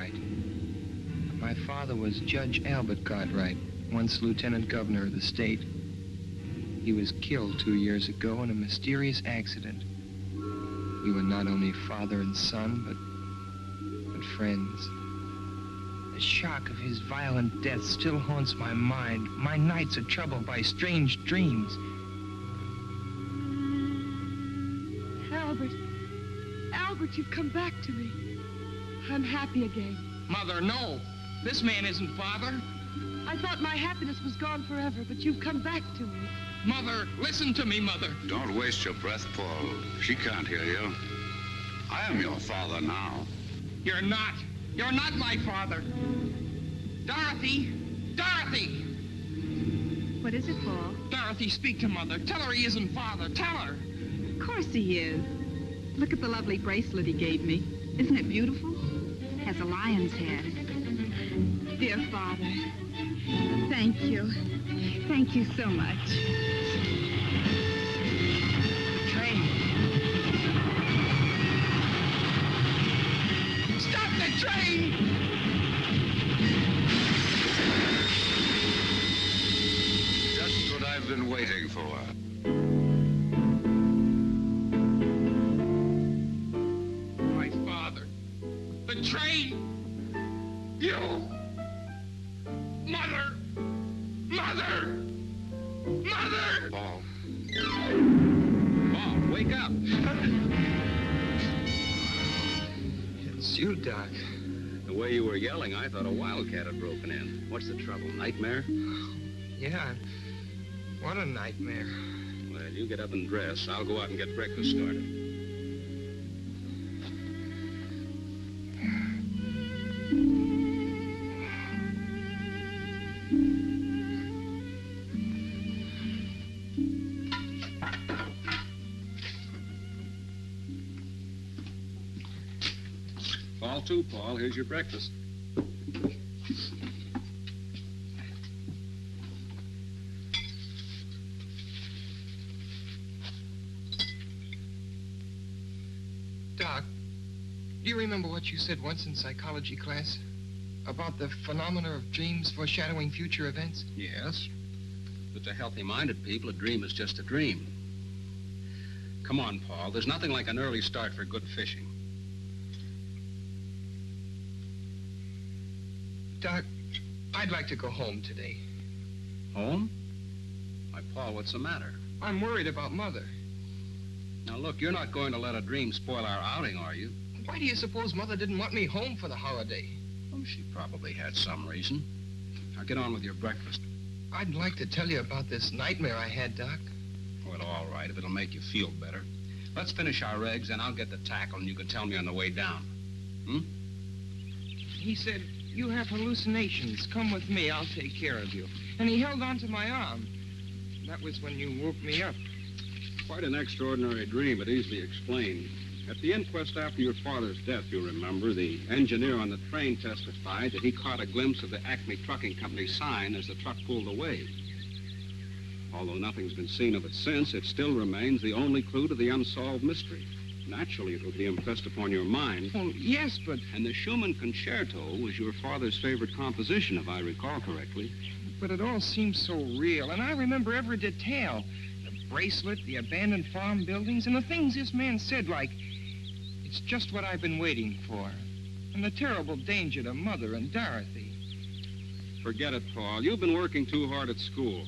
Cartwright. My father was Judge Albert Cartwright, once Lieutenant Governor of the state. He was killed 2 years ago in a mysterious accident. We were not only father and son, but friends. The shock of his violent death still haunts my mind. My nights are troubled by strange dreams. Albert, you've come back to me. I'm happy again. Mother, no. This man isn't father. I thought my happiness was gone forever, but you've come back to me. Mother, listen to me, Mother. Don't waste your breath, Paul. She can't hear you. I am your father now. You're not. You're not my father. Dorothy! Dorothy! What is it, Paul? Dorothy, speak to Mother. Tell her he isn't father. Tell her. Of course he is. Look at the lovely bracelet he gave me. Isn't it beautiful? Has a lion's head. Dear Father, thank you. Thank you so much. The train. Stop the train! Just what I've been waiting for. My father. The train! You! Mother! Mother! Mother! Paul. Paul, wake up. It's you, Doc. The way you were yelling, I thought a wildcat had broken in. What's the trouble? Nightmare? Yeah. What a nightmare. Well, you get up and dress. I'll go out and get breakfast started. Fall to, Paul. Here's your breakfast. Doc, do you remember what you said once in psychology class? About the phenomena of dreams foreshadowing future events? Yes. But to healthy-minded people, a dream is just a dream. Come on, Paul. There's nothing like an early start for good fishing. Doc, I'd like to go home today. Home? Why, Paul, what's the matter? I'm worried about Mother. Now, look, you're not going to let a dream spoil our outing, are you? Why do you suppose Mother didn't want me home for the holiday? Oh, she probably had some reason. Now, get on with your breakfast. I'd like to tell you about this nightmare I had, Doc. Well, all right, if it'll make you feel better. Let's finish our eggs, and I'll get the tackle, and you can tell me on the way down. He said, you have hallucinations. Come with me. I'll take care of you. And he held onto my arm. That was when you woke me up. Quite an extraordinary dream, but easily explained. At the inquest after your father's death, you remember, the engineer on the train testified that he caught a glimpse of the Acme Trucking Company sign as the truck pulled away. Although nothing's been seen of it since, it still remains the only clue to the unsolved mystery. Naturally, it will be impressed upon your mind. Oh, yes, but... And the Schumann Concerto was your father's favorite composition, if I recall correctly. But it all seems so real, and I remember every detail. The bracelet, the abandoned farm buildings, and the things this man said, like, it's just what I've been waiting for. And the terrible danger to Mother and Dorothy. Forget it, Paul. You've been working too hard at school.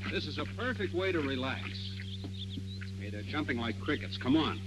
This is a perfect way to relax. Hey, they're jumping like crickets. Come on.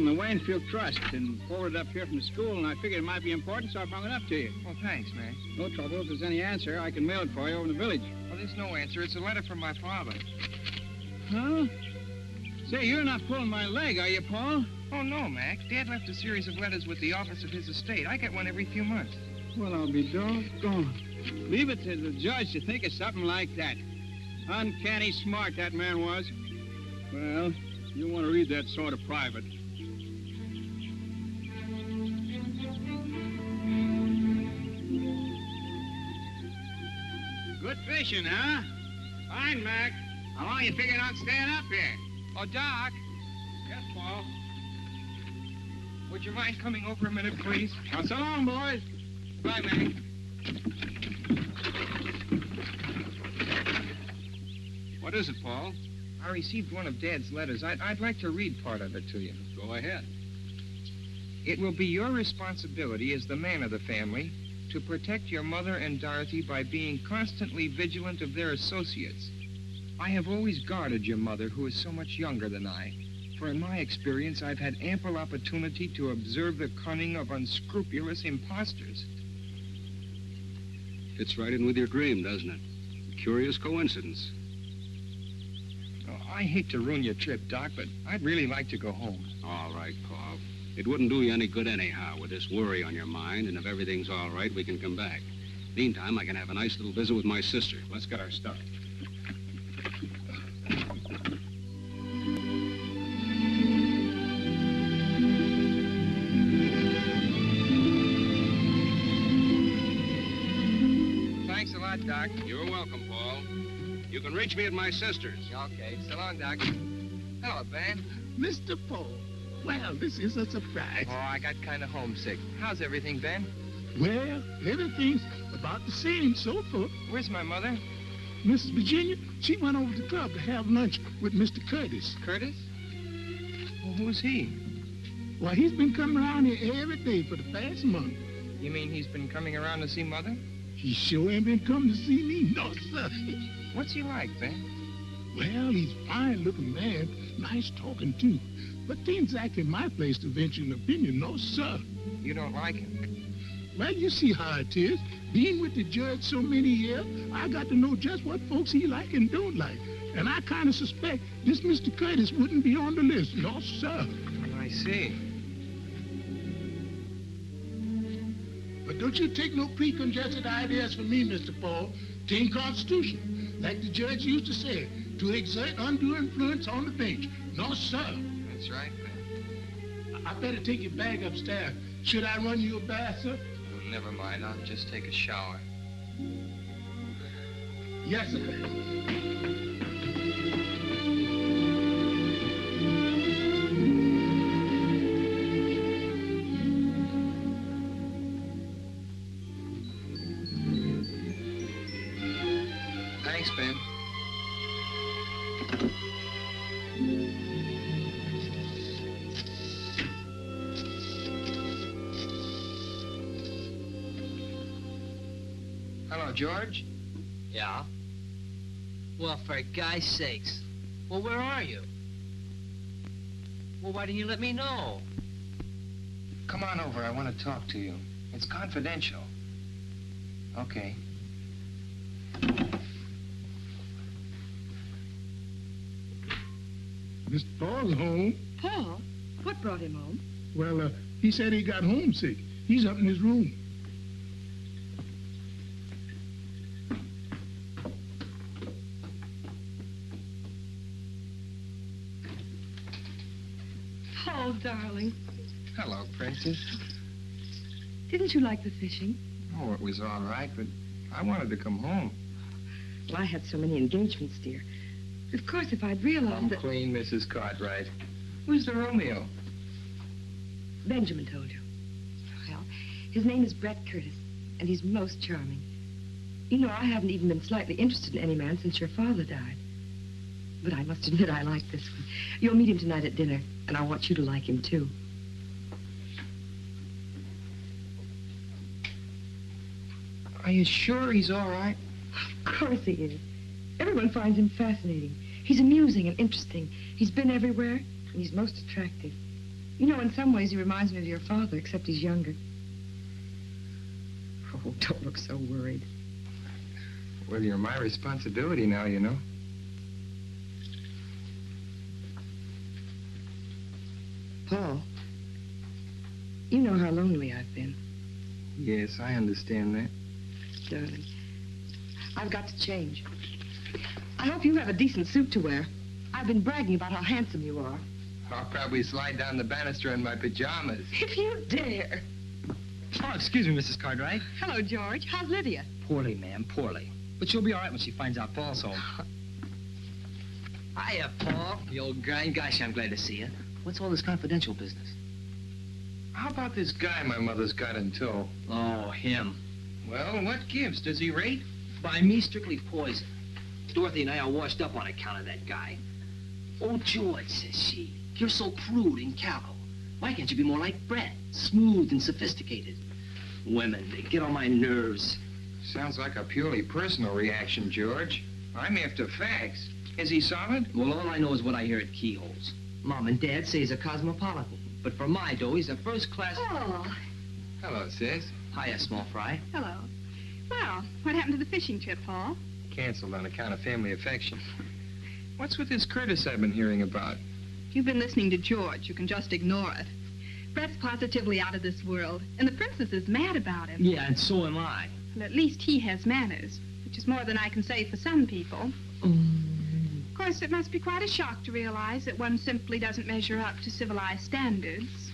the Waynfield Trust and forwarded up here from the school, and I figured it might be important, so I brought it up to you. Well, thanks, man. No trouble. If there's any answer, I can mail it for you over in the village. Well, there's no answer. It's a letter from my father. Huh? Say, you're not pulling my leg, are you, Paul? Oh, no, Mac. Dad left a series of letters with the office of his estate. I get one every few months. Well, I'll be doggone. Leave it to the judge to think of something like that. Uncanny smart that man was. Well, you want to read that sort of private. Good fishing, huh? Fine, Mac. How long you figuring on staying up here? Oh, Doc, Yes, Paul. would you mind coming over a minute, please? Now, so long, boys. Bye, Mac. What is it, Paul? I received one of Dad's letters. I'd like to read part of it to you. Go ahead. It will be your responsibility as the man of the family to protect your mother and Dorothy by being constantly vigilant of their associates. I have always guarded your mother, who is so much younger than I, for in my experience, I've had ample opportunity to observe the cunning of unscrupulous impostors. Fits right in with your dream, doesn't it? A curious coincidence. Oh, I hate to ruin your trip, Doc, but I'd really like to go home. All right, Paul. It wouldn't do you any good anyhow with this worry on your mind, and if everything's all right, we can come back. Meantime, I can have a nice little visit with my sister. Let's get our stuff. Thanks a lot, Doc. You're welcome, Paul. You can reach me at my sister's. Okay, so long, Doc. Hello, Ben. Mr. Paul. Well, this is a surprise. Oh, I got kind of homesick. How's everything, Ben? Well, everything's about the same so far. Where's my mother? Mrs. Virginia, she went over to the club to have lunch with Mr. Curtis. Curtis? Well, who's he? Well, he's been coming around here every day for the past month. You mean he's been coming around to see Mother? He sure ain't been coming to see me, no, sir. What's he like, Ben? Well, he's a fine-looking man, nice talking, too. But ain't exactly my place to venture an opinion, no, sir. You don't like him? Well, you see how it is. Being with the judge so many years, I got to know just what folks he like and don't like. And I kind of suspect this Mr. Curtis wouldn't be on the list, no, sir. I see. But don't you take no preconceived ideas from me, Mr. Paul. Tain't constitution. Like the judge used to say, to exert undue influence on the bench. No, sir. That's right, Ben. I better take your bag upstairs. Should I run you a bath, sir? Oh, never mind. I'll just take a shower. Yes, sir. Thanks, Ben. Hello, George. Yeah? Well, for guy's sakes. Well, where are you? Well, why didn't you let me know? Come on over. I want to talk to you. It's confidential. Okay. Mr. Paul's home. Paul? What brought him home? Well, he said he got homesick. He's up in his room. Paul, darling. Hello, Princess. Didn't you like the fishing? Oh, it was all right, but I wanted to come home. Well, I had so many engagements, dear. Of course, if I'd realized Come that... clean, Mrs. Cartwright. Who's the Romeo? Benjamin told you. Well, his name is Brett Curtis, and he's most charming. You know, I haven't even been slightly interested in any man since your father died. But I must admit I like this one. You'll meet him tonight at dinner, and I want you to like him, too. Are you sure he's all right? Of course he is. Everyone finds him fascinating. He's amusing and interesting. He's been everywhere, and he's most attractive. You know, in some ways he reminds me of your father, except he's younger. Oh, don't look so worried. Well, you're my responsibility now, you know. Paul, you know how lonely I've been. Yes, I understand that. Darling, I've got to change. I hope you have a decent suit to wear. I've been bragging about how handsome you are. I'll probably slide down the banister in my pajamas. If you dare. Oh, excuse me, Mrs. Cartwright. Hello, George. How's Lydia? Poorly, ma'am, poorly. But she'll be all right when she finds out Paul's home. Hiya, Paul. You old grind. Gosh, I'm glad to see you. What's all this confidential business? How about this guy my mother's got in tow? Oh, him. Well, what gives? Does he rate? By me, strictly poison. Dorothy and I are washed up on account of that guy. Oh, George, says she, you're so crude and callow. Why can't you be more like Brett? Smooth and sophisticated. Women, they get on my nerves. Sounds like a purely personal reaction, George. I'm after facts. Is he solid? Well, all I know is what I hear at keyholes. Mom and Dad say he's a cosmopolitan. But for my dough, he's a first-class... Oh. Hello, sis. Hiya, small fry. Hello. Well, what happened to the fishing trip, Paul? Canceled on account of family affection. What's with this Curtis I've been hearing about? You've been listening to George. You can just ignore it. Brett's positively out of this world, and the princess is mad about him. Yeah, and so am I. Well, at least he has manners, which is more than I can say for some people. Of course, it must be quite a shock to realize that one simply doesn't measure up to civilized standards.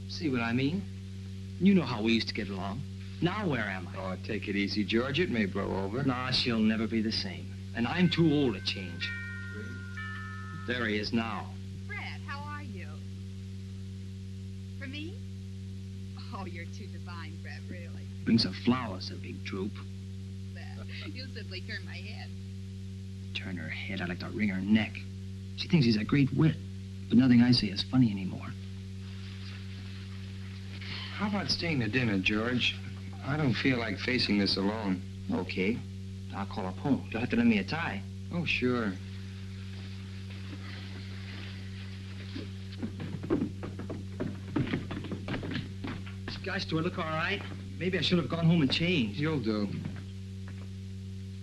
See what I mean? You know how we used to get along. Now where am I? Oh, take it easy, George. It may blow over. Nah, she'll never be the same. And I'm too old to change. There he is now. Fred, how are you? For me? Oh, you're too divine, Fred, really. Brings her flowers, a big droop. You simply turn my head. Turn her head, I'd like to wring her neck. She thinks he's a great wit, but nothing I say is funny anymore. How about staying to dinner, George? I don't feel like facing this alone. Okay. I'll call up home. You'll have to lend me a tie. Oh, sure. Gosh, do I look all right? Maybe I should have gone home and changed. You'll do.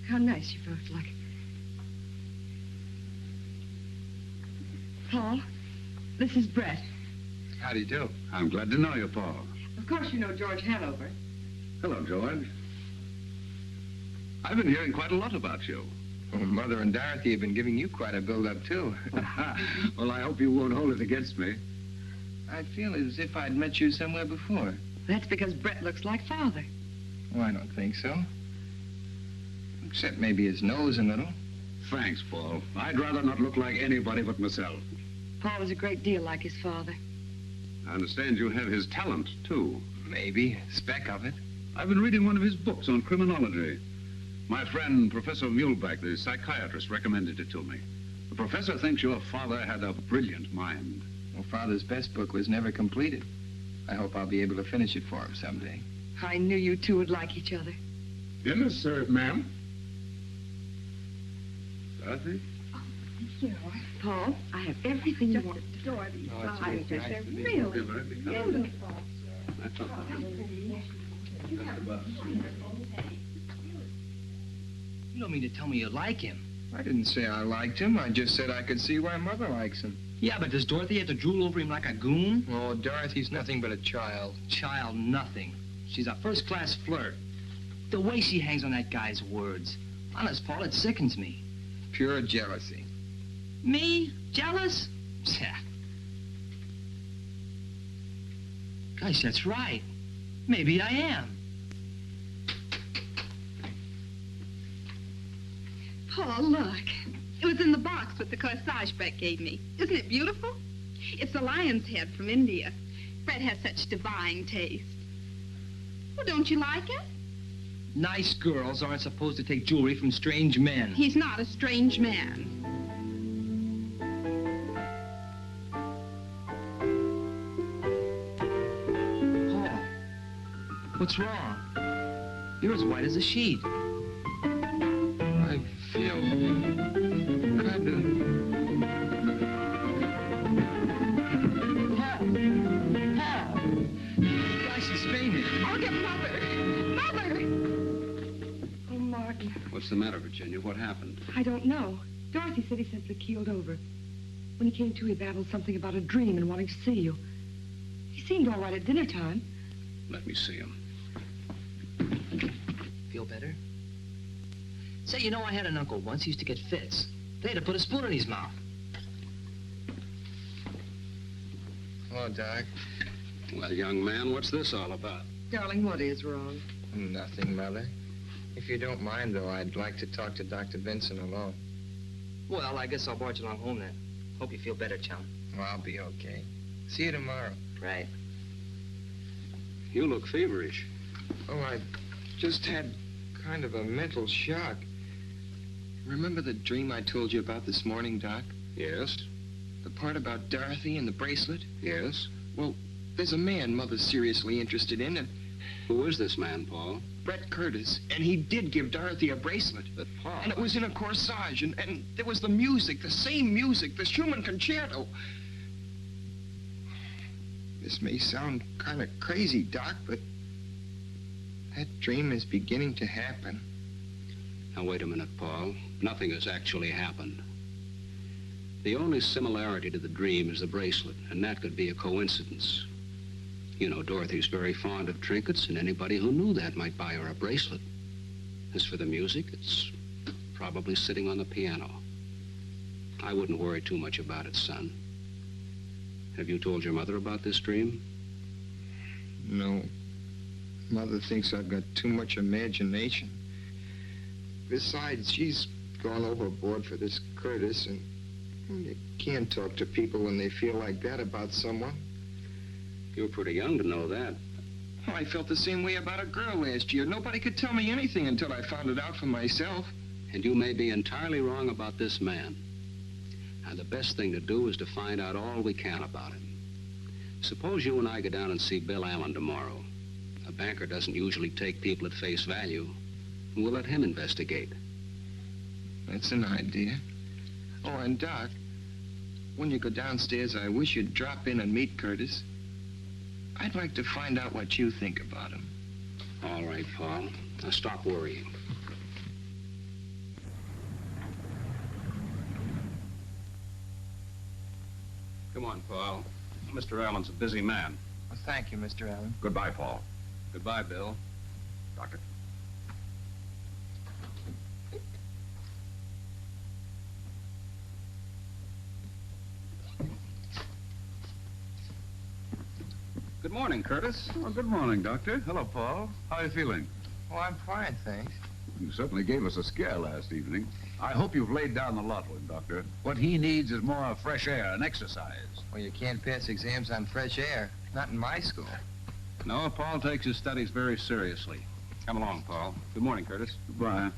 How nice you both look. Paul, this is Brett. How do you do? I'm glad to know you, Paul. Of course you know George Hanover. Hello, George. I've been hearing quite a lot about you. Well, Mother and Dorothy have been giving you quite a build-up, too. Well, I hope you won't hold it against me. I feel as if I'd met you somewhere before. That's because Brett looks like Father. Oh, I don't think so. Except maybe his nose a little. Thanks, Paul. I'd rather not look like anybody but myself. Paul is a great deal like his father. I understand you have his talent, too. Maybe. A speck of it. I've been reading one of his books on criminology. My friend, Professor Muhlbach, the psychiatrist, recommended it to me. The professor thinks your father had a brilliant mind. Well, Father's best book was never completed. I hope I'll be able to finish it for him someday. I knew you two would like each other. Dinner served, ma'am. Dorothy? Here, Paul, I have everything you want. Oh, it's I nice think to they're meet really Beautiful. You don't mean to tell me you like him. I didn't say I liked him. I just said I could see why Mother likes him. Yeah, but does Dorothy have to drool over him like a goon? Oh, Dorothy's nothing but a child. Child, nothing. She's a first-class flirt. The way she hangs on that guy's words. Honest, Paul, it sickens me. Pure jealousy. Me? Jealous? Yeah. Gosh, that's right. Maybe I am. Paul, look. It was in the box with the corsage Brett gave me. Isn't it beautiful? It's a lion's head from India. Brett has such divine taste. Well, don't you like it? Nice girls aren't supposed to take jewelry from strange men. He's not a strange man. Paul, what's wrong? You're as white as a sheet. I feel kind of What's the matter, Virginia? What happened? I don't know. Dorothy said he simply keeled over. When he came to, he babbled something about a dream and wanting to see you. He seemed all right at dinner time. Let me see him. Feel better? Say, you know, I had an uncle once. He used to get fits. They had to put a spoon in his mouth. Hello, Doc. Well, young man, what's this all about? Darling, what is wrong? Nothing, Mother. If you don't mind, though, I'd like to talk to Dr. Vincent alone. Well, I guess I'll barge along home then. Hope you feel better, chum. Well, I'll be okay. See you tomorrow. Right. You look feverish. Oh, I just had kind of a mental shock. Remember the dream I told you about this morning, Doc? Yes? The part about Dorothy and the bracelet? Yes? Well, there's a man Mother's seriously interested in, and Who is this man, Paul? Brett Curtis, and he did give Dorothy a bracelet. But Paul... And it was in a corsage, and there was the music, the same music, the Schumann concerto. This may sound kind of crazy, Doc, but that dream is beginning to happen. Now, wait a minute, Paul. Nothing has actually happened. The only similarity to the dream is the bracelet, and that could be a coincidence. You know, Dorothy's very fond of trinkets, and anybody who knew that might buy her a bracelet. As for the music, it's probably sitting on the piano. I wouldn't worry too much about it, son. Have you told your mother about this dream? No. Mother thinks I've got too much imagination. Besides, she's gone overboard for this Curtis, and you can't talk to people when they feel like that about someone. You were pretty young to know that. Oh, I felt the same way about a girl last year. Nobody could tell me anything until I found it out for myself. And you may be entirely wrong about this man. Now, the best thing to do is to find out all we can about him. Suppose you and I go down and see Bill Allen tomorrow. A banker doesn't usually take people at face value. We'll let him investigate. That's an idea. Oh, and Doc, when you go downstairs, I wish you'd drop in and meet Curtis. I'd like to find out what you think about him. All right, Paul. Now stop worrying. Come on, Paul. Mr. Allen's a busy man. Well, thank you, Mr. Allen. Goodbye, Paul. Goodbye, Bill. Doctor. Good morning, Curtis. Oh, good morning, Doctor. Hello, Paul. How are you feeling? Oh, I'm fine, thanks. You certainly gave us a scare last evening. I hope you've laid down the law to him, Doctor. What he needs is more fresh air and exercise. Well, you can't pass exams on fresh air. Not in my school. No, Paul takes his studies very seriously. Come along, Paul. Good morning, Curtis. Goodbye.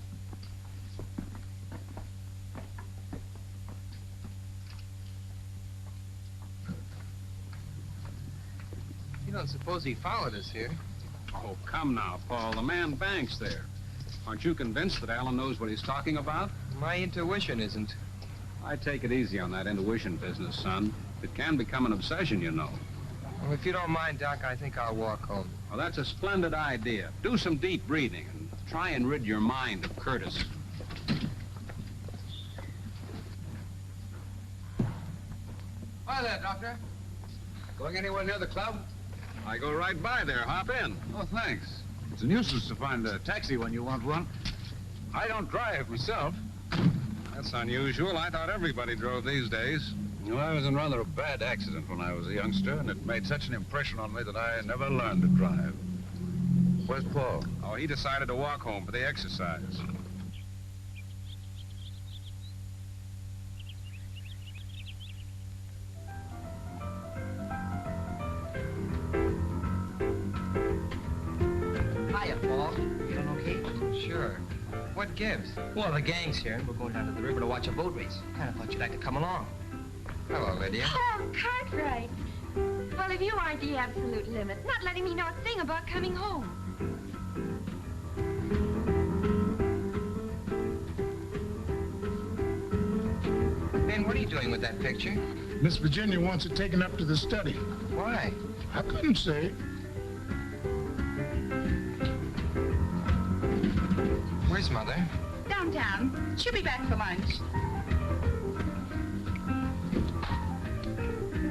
You don't suppose he followed us here? Oh, come now, Paul. The man banks there. Aren't you convinced that Allen knows what he's talking about? My intuition isn't. I take it easy on that intuition business, son. It can become an obsession, you know. Well, if you don't mind, Doc, I think I'll walk home. Well, that's a splendid idea. Do some deep breathing and try and rid your mind of Curtis. Hi there, Doctor. Going anywhere near the club? I go right by there. Hop in. Oh, thanks. It's a nuisance to find a taxi when you want one. I don't drive myself. That's unusual. I thought everybody drove these days. Well, I was in rather a bad accident when I was a youngster, and it made such an impression on me that I never learned to drive. Where's Paul? Oh, he decided to walk home for the exercise. Hiya, Paul. Feeling okay? Sure. What gives? Well, the gang's here, and we're going down to the river to watch a boat race. Kind of thought you'd like to come along. Hello, Lydia. Oh, Cartwright. Well, if you aren't the absolute limit, not letting me know a thing about coming home. Ben, what are you doing with that picture? Miss Virginia wants it taken up to the study. Why? I couldn't say. Where's Mother? Downtown. She'll be back for lunch.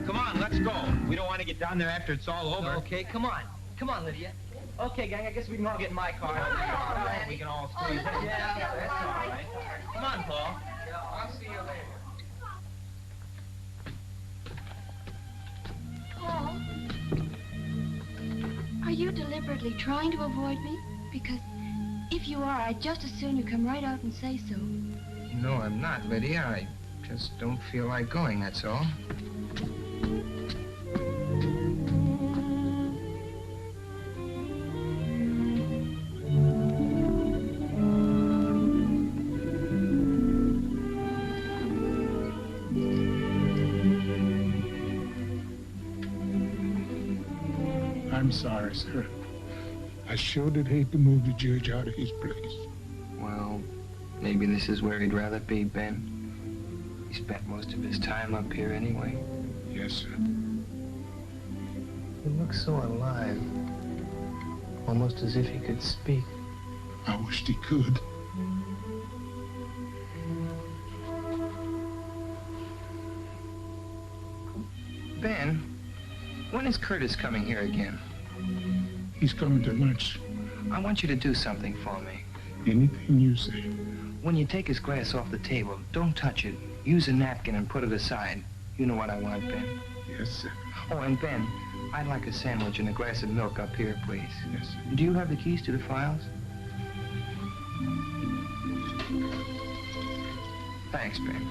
Come on, let's go. We don't want to get down there after it's all over. Okay, come on. Come on, Lydia. Okay, gang, I guess we can all get in my car. All right, we can all squeeze in. Yeah, that's all right. Come on, Paul. I'll see you later. Paul, are you deliberately trying to avoid me? Because if you are, I'd just as soon you come right out and say so. No, I'm not, Lydia. I just don't feel like going, that's all. I'm sorry, sir. I sure did hate to move the judge out of his place. Well, maybe this is where he'd rather be, Ben. He spent most of his time up here anyway. Yes, sir. He looks so alive. Almost as if he could speak. I wished he could. Ben, when is Curtis coming here again? He's coming to lunch. I want you to do something for me. Anything you say. When you take his glass off the table, don't touch it. Use a napkin and put it aside. You know what I want, Ben. Yes, sir. Oh, and Ben, I'd like a sandwich and a glass of milk up here, please. Yes, sir. Do you have the keys to the files? Thanks, Ben.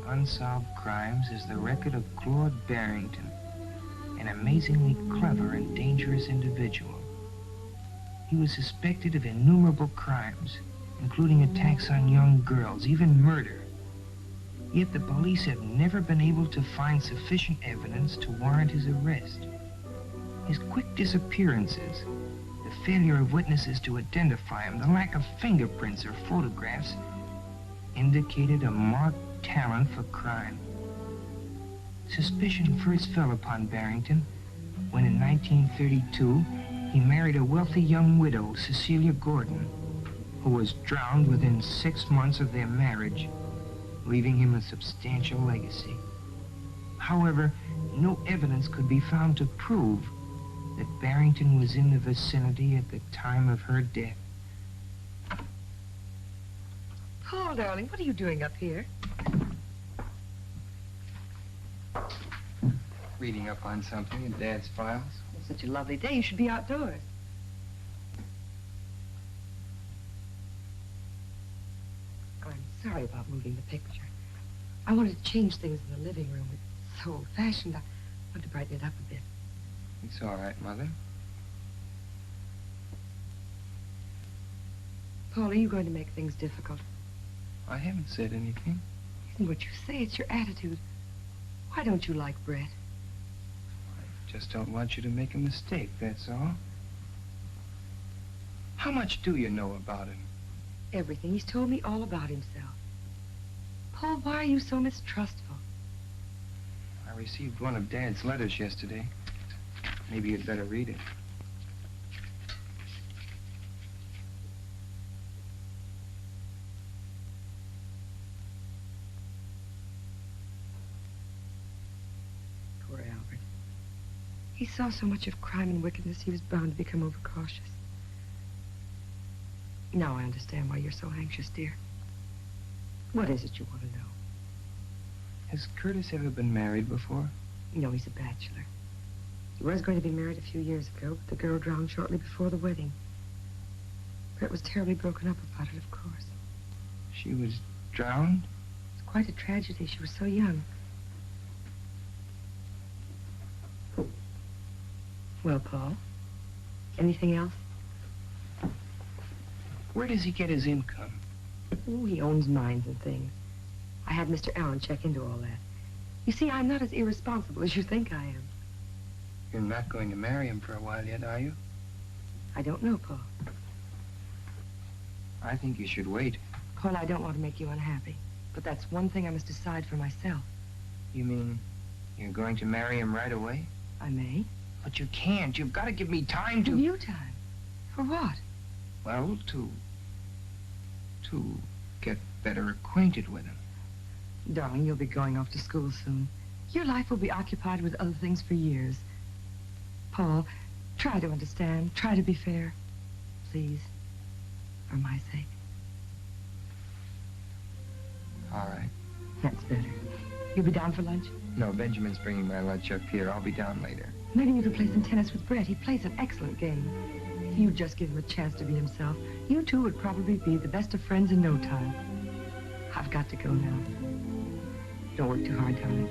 Unsolved crimes is the record of Claude Barrington, an amazingly clever and dangerous individual. He was suspected of innumerable crimes, including attacks on young girls, even murder. Yet the police have never been able to find sufficient evidence to warrant his arrest. His quick disappearances, the failure of witnesses to identify him, the lack of fingerprints or photographs, indicated a marked talent for crime. Suspicion first fell upon Barrington when in 1932 he married a wealthy young widow, Cecilia Gordon, who was drowned within 6 months of their marriage, leaving him a substantial legacy. However, no evidence could be found to prove that Barrington was in the vicinity at the time of her death. Paul, darling, what are you doing up here? Reading up on something in Dad's files. It's such a lovely day. You should be outdoors. I'm sorry about moving the picture. I wanted to change things in the living room. It's so old-fashioned. I wanted to brighten it up a bit. It's all right, Mother. Paul, are you going to make things difficult? I haven't said anything. It isn't what you say, it's your attitude. Why don't you like Brett? I just don't want you to make a mistake, that's all. How much do you know about him? Everything. He's told me all about himself. Paul, why are you so mistrustful? I received one of Dad's letters yesterday. Maybe you'd better read it. Poor Albert. He saw so much of crime and wickedness, he was bound to become overcautious. Now I understand why you're so anxious, dear. What is it you want to know? Has Curtis ever been married before? No, he's a bachelor. He was going to be married a few years ago, but the girl drowned shortly before the wedding. Brett was terribly broken up about it, of course. She was drowned? It's quite a tragedy. She was so young. Well, Paul, anything else? Where does he get his income? Oh, he owns mines and things. I had Mr. Allen check into all that. You see, I'm not as irresponsible as you think I am. You're not going to marry him for a while yet, are you? I don't know, Paul. I think you should wait. Paul, I don't want to make you unhappy. But that's one thing I must decide for myself. You mean you're going to marry him right away? I may. But you can't. You've got to give me time to... Give you time? For what? Well, to get better acquainted with him. Darling, you'll be going off to school soon. Your life will be occupied with other things for years. Paul, try to understand. Try to be fair. Please. For my sake. All right. That's better. You'll be down for lunch? No, Benjamin's bringing my lunch up here. I'll be down later. Maybe you could play some tennis with Brett. He plays an excellent game. If you'd just give him a chance to be himself, you two would probably be the best of friends in no time. I've got to go now. Don't work too hard, darling.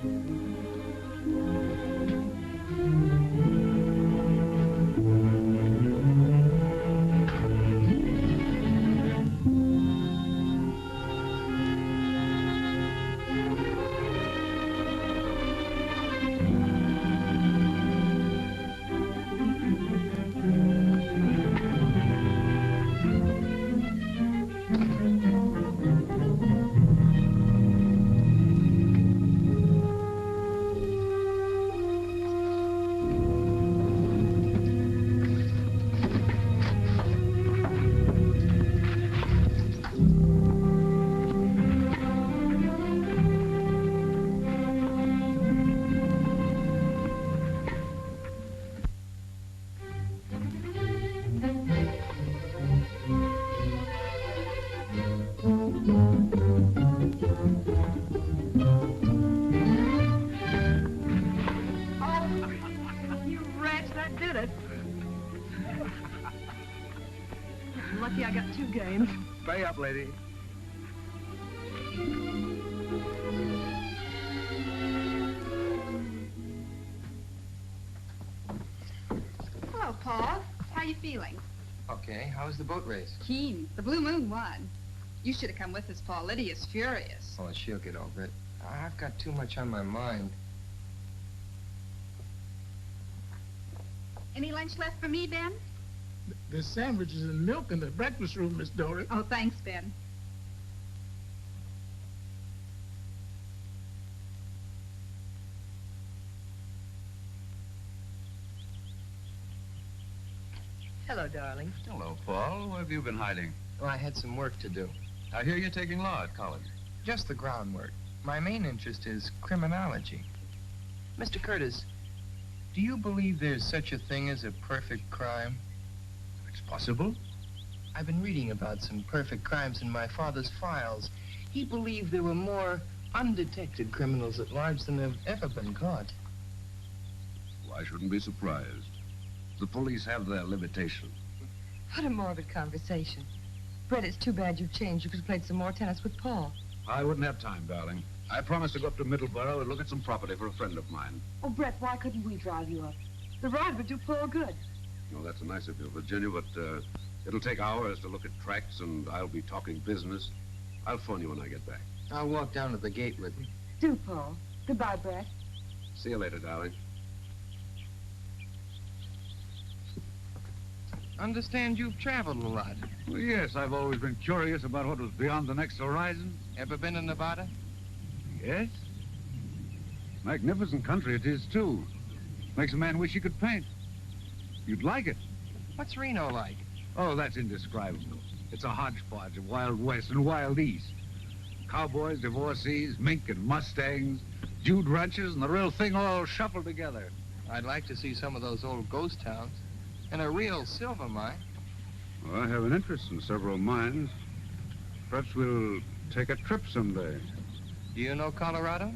Lucky I got 2 games. Pay up, lady. Hello, Paul. How you feeling? Okay, how was the boat race? Keen. The Blue Moon won. You should have come with us, Paul. Lydia's furious. Oh, she'll get over it. I've got too much on my mind. Any lunch left for me, Ben? There's sandwiches and milk in the breakfast room, Miss Dory. Oh, thanks, Ben. Hello, darling. Hello, Paul. Where have you been hiding? Well, I had some work to do. I hear you're taking law at college. Just the groundwork. My main interest is criminology. Mr. Curtis, do you believe there's such a thing as a perfect crime? It's possible. I've been reading about some perfect crimes in my father's files. He believed there were more undetected criminals at large than have ever been caught. Well, I shouldn't be surprised. The police have their limitations. What a morbid conversation. Brett, it's too bad you've changed. You could have played some more tennis with Paul. I wouldn't have time, darling. I promised to go up to Middleborough and look at some property for a friend of mine. Oh, Brett, why couldn't we drive you up? The ride would do Paul good. Oh, that's nice of you, Virginia, but it'll take hours to look at tracks, and I'll be talking business. I'll phone you when I get back. I'll walk down to the gate with you. Do, Paul. Goodbye, Brett. See you later, darling. Understand you've traveled a lot. Well, yes, I've always been curious about what was beyond the next horizon. Ever been to Nevada? Yes. Magnificent country it is, too. Makes a man wish he could paint. You'd like it. What's Reno like? Oh, that's indescribable. It's a hodgepodge of Wild West and Wild East. Cowboys, divorcees, mink and mustangs, Jude ranches, and the real thing all shuffled together. I'd like to see some of those old ghost towns. And a real silver mine. Well, I have an interest in several mines. Perhaps we'll take a trip someday. Do you know Colorado?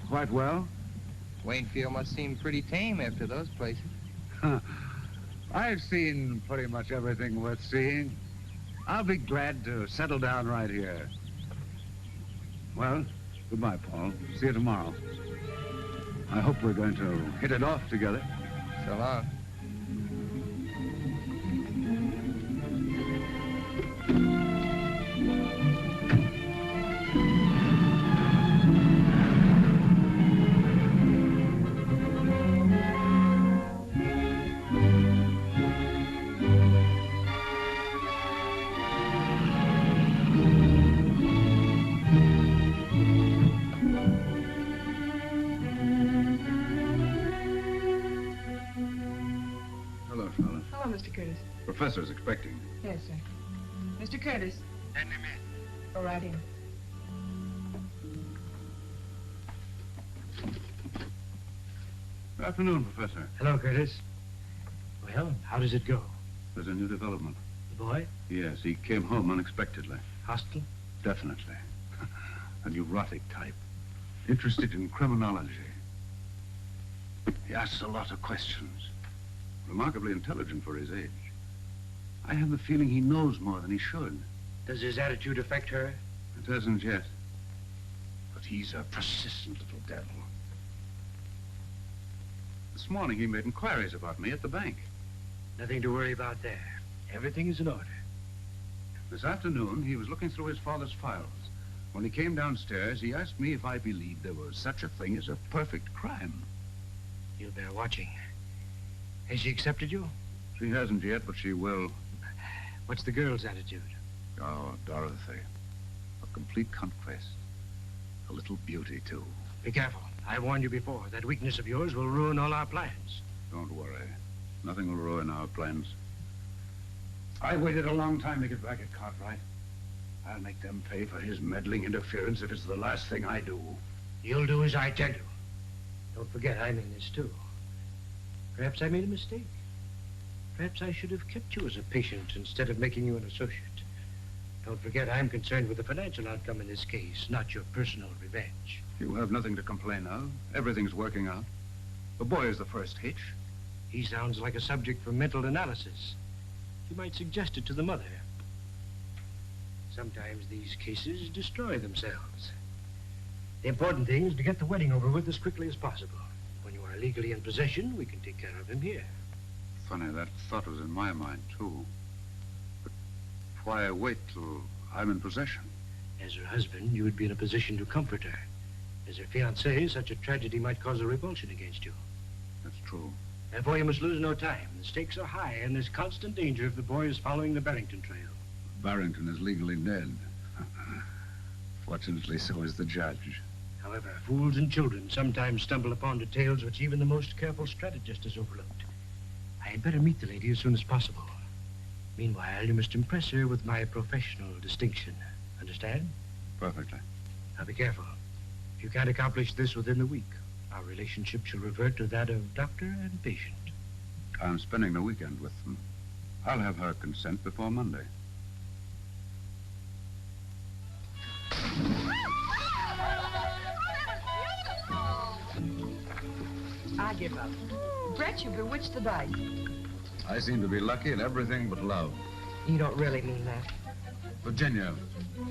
Quite well. Waynfield must seem pretty tame after those places. I've seen pretty much everything worth seeing. I'll be glad to settle down right here. Well, goodbye, Paul. See you tomorrow. I hope we're going to hit it off together. So long. Professor's expecting. Yes, sir. Mr. Curtis. Send him in. Go right in. Good afternoon, Professor. Hello, Curtis. Well, how does it go? There's a new development. The boy? Yes, he came home unexpectedly. Hostile? Definitely. A neurotic type. Interested in criminology. He asks a lot of questions. Remarkably intelligent for his age. I have the feeling he knows more than he should. Does his attitude affect her? It hasn't yet. But he's a persistent little devil. This morning he made inquiries about me at the bank. Nothing to worry about there. Everything is in order. This afternoon, he was looking through his father's files. When he came downstairs, he asked me if I believed there was such a thing as a perfect crime. You'll bear watching. Has she accepted you? She hasn't yet, but she will. What's the girl's attitude? Oh, Dorothy. A complete conquest. A little beauty, too. Be careful. I warned you before. That weakness of yours will ruin all our plans. Don't worry. Nothing will ruin our plans. I waited a long time to get back at Cartwright. I'll make them pay for his meddling interference if it's the last thing I do. You'll do as I tell you. Don't forget, I'm in this, too. Perhaps I made a mistake. Perhaps I should have kept you as a patient instead of making you an associate. Don't forget, I'm concerned with the financial outcome in this case, not your personal revenge. You have nothing to complain of. Everything's working out. The boy is the first hitch. He sounds like a subject for mental analysis. You might suggest it to the mother. Sometimes these cases destroy themselves. The important thing is to get the wedding over with as quickly as possible. When you are legally in possession, we can take care of him here. Funny, that thought was in my mind, too. But why wait till I'm in possession? As her husband, you would be in a position to comfort her. As her fiancé, such a tragedy might cause a revulsion against you. That's true. Therefore, you must lose no time. The stakes are high, and there's constant danger if the boy is following the Barrington trail. Barrington is legally dead. Fortunately, so is the judge. However, fools and children sometimes stumble upon details which even the most careful strategist has overlooked. I had better meet the lady as soon as possible. Meanwhile, you must impress her with my professional distinction. Understand? Perfectly. Now, be careful. If you can't accomplish this within the week, our relationship shall revert to that of doctor and patient. I'm spending the weekend with them. I'll have her consent before Monday. I give up. Brett, you bewitched the dice. I seem to be lucky in everything but love. You don't really mean that. Virginia,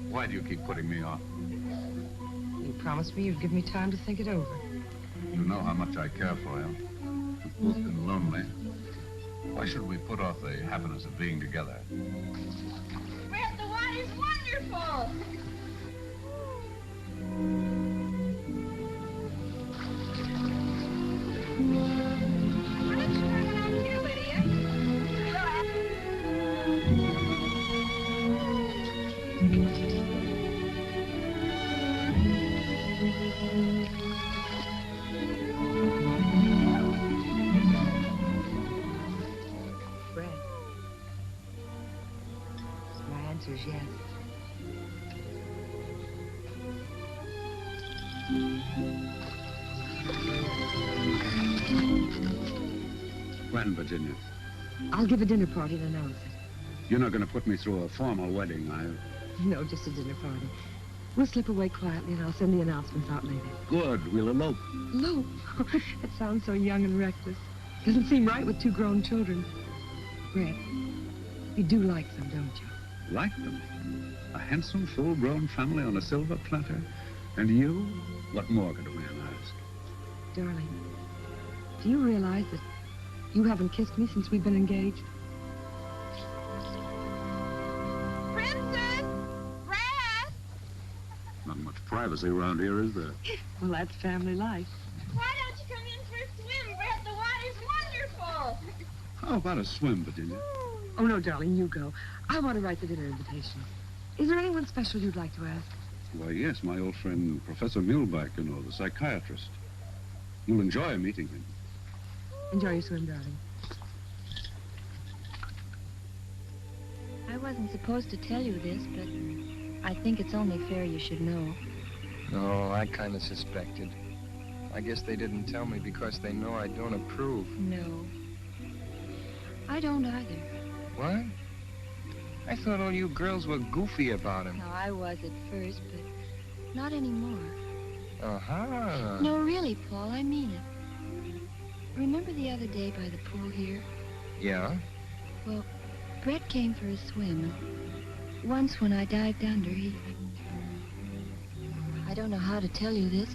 why do you keep putting me off? You promised me you'd give me time to think it over. You know how much I care for you. We've both been lonely. Why should we put off the happiness of being together? Brett, the wine is wonderful. Yes. When, Virginia? I'll give a dinner party and announce it. You're not going to put me through a formal wedding, are you? No, just a dinner party. We'll slip away quietly and I'll send the announcements out later. Good. We'll elope. Elope? It sounds so young and reckless. Doesn't seem right with two grown children. Brett, you do like them, don't you? Like them? A handsome, full-grown family on a silver platter? And you? What more could a man ask? Darling, do you realize that you haven't kissed me since we've been engaged? Princess! Brad! Not much privacy around here, is there? Well, that's family life. Why don't you come in for a swim, Brett? The water's wonderful. How about a swim, Virginia? Oh, no, darling, you go. I want to write the dinner invitation. Is there anyone special you'd like to ask? Why, yes, my old friend, Professor Muhlbach, you know, the psychiatrist. You'll enjoy meeting him. Enjoy your swim, darling. I wasn't supposed to tell you this, but I think it's only fair you should know. No, I kind of suspected. I guess they didn't tell me because they know I don't approve. No. I don't either. What? I thought all you girls were goofy about him. No, I was at first, but not anymore. Uh-huh. No, really, Paul, I mean it. Remember the other day by the pool here? Yeah? Well, Brett came for a swim. And once when I dived under, I don't know how to tell you this.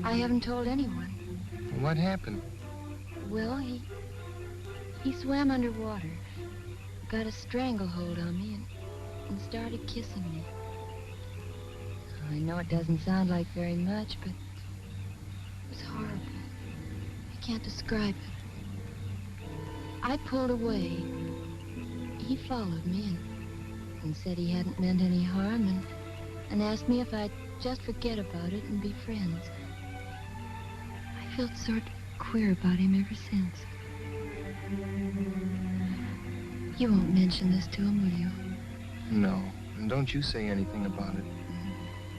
I haven't told anyone. What happened? Well, he swam underwater, got a stranglehold on me, and started kissing me. I know it doesn't sound like very much, but it was horrible. I can't describe it. I pulled away. He followed me and said he hadn't meant any harm and asked me if I'd just forget about it and be friends. I felt sort of queer about him ever since. You won't mention this to him, will you? No. And don't you say anything about it.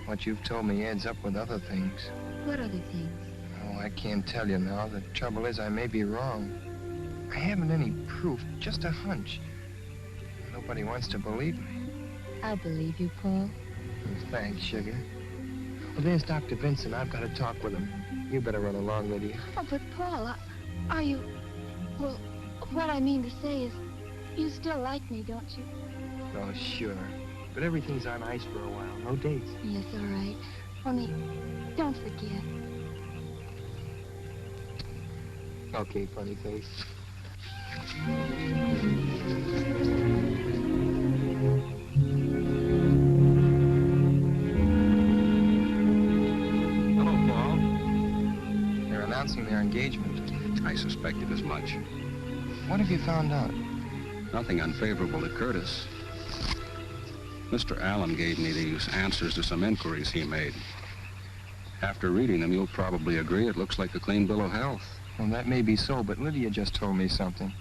What you've told me adds up with other things. What other things? Oh, I can't tell you now. The trouble is I may be wrong. I haven't any proof, just a hunch. Nobody wants to believe me. I believe you, Paul. Thanks, sugar. Well, there's Dr. Vincent. I've got to talk with him. You better run along with you. Oh, but Paul, are you... Well, what I mean to say is, you still like me, don't you? Oh, sure. But everything's on ice for a while. No dates. Yes, all right. Only, don't forget. Okay, funny face. Hello, Paul. They're announcing their engagement. I suspected as much. What have you found out? Nothing unfavorable to Curtis. Mr. Allen gave me these answers to some inquiries he made. After reading them, you'll probably agree it looks like a clean bill of health. Well, that may be so, but Lydia just told me something.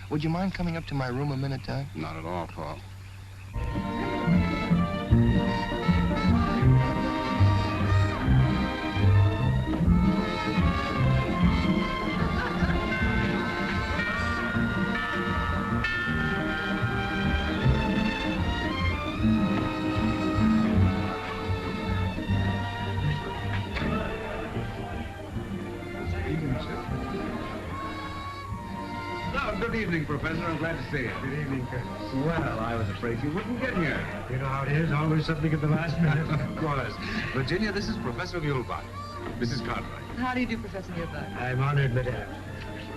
Would you mind coming up to my room a minute, Doug? Not at all, Paul. Good evening, Professor. I'm glad to see you. Good evening, Curtis. Well, I was afraid you wouldn't get here. You know how it is, always something at the last minute. Of course. Virginia, this is Professor Muhlbach. Mrs. Cartwright. How do you do, Professor Muhlbach? I'm honored, madame.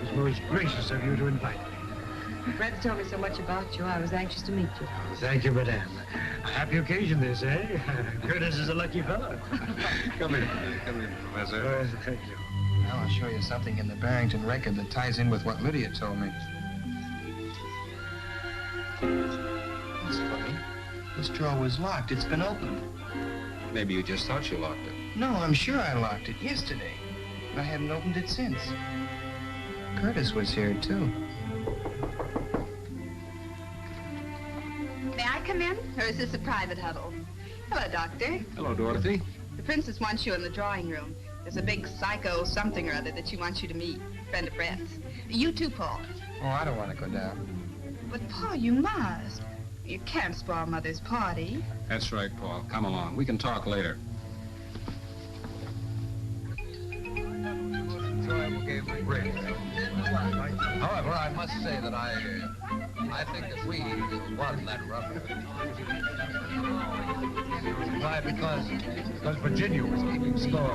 It was most gracious of you to invite me. Brett's told me so much about you, I was anxious to meet you. Thank you, madame. A happy occasion, this, eh? Curtis is a lucky fellow. Come in, Professor. Thank you. Now I'll show you something in the Barrington record that ties in with what Lydia told me. That's funny. This drawer was locked. It's been opened. Maybe you just thought you locked it. No, I'm sure I locked it yesterday. I haven't opened it since. Curtis was here, too. May I come in, or is this a private huddle? Hello, Doctor. Hello, Dorothy. The princess wants you in the drawing room. There's a big psycho something or other that she wants you to meet. Friend of Brett's. You too, Paul. Oh, I don't want to go down. But, Paul, you must. You can't spoil Mother's party. That's right, Paul. Come along. We can talk later. However, I must say that I think that we won that rubber. Why, because Virginia was keeping score.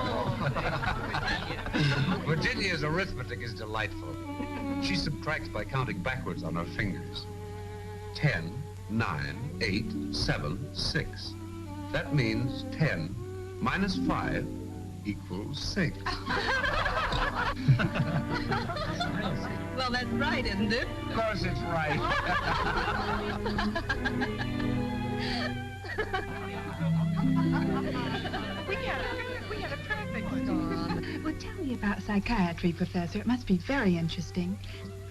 Virginia's arithmetic is delightful. She subtracts by counting backwards on her fingers. 10, 9, 8, 7, 6. That means 10 minus 5 equals 6. Well, that's right, isn't it? Of course it's right. We had a perfect storm. Well, tell me about psychiatry, Professor. It must be very interesting.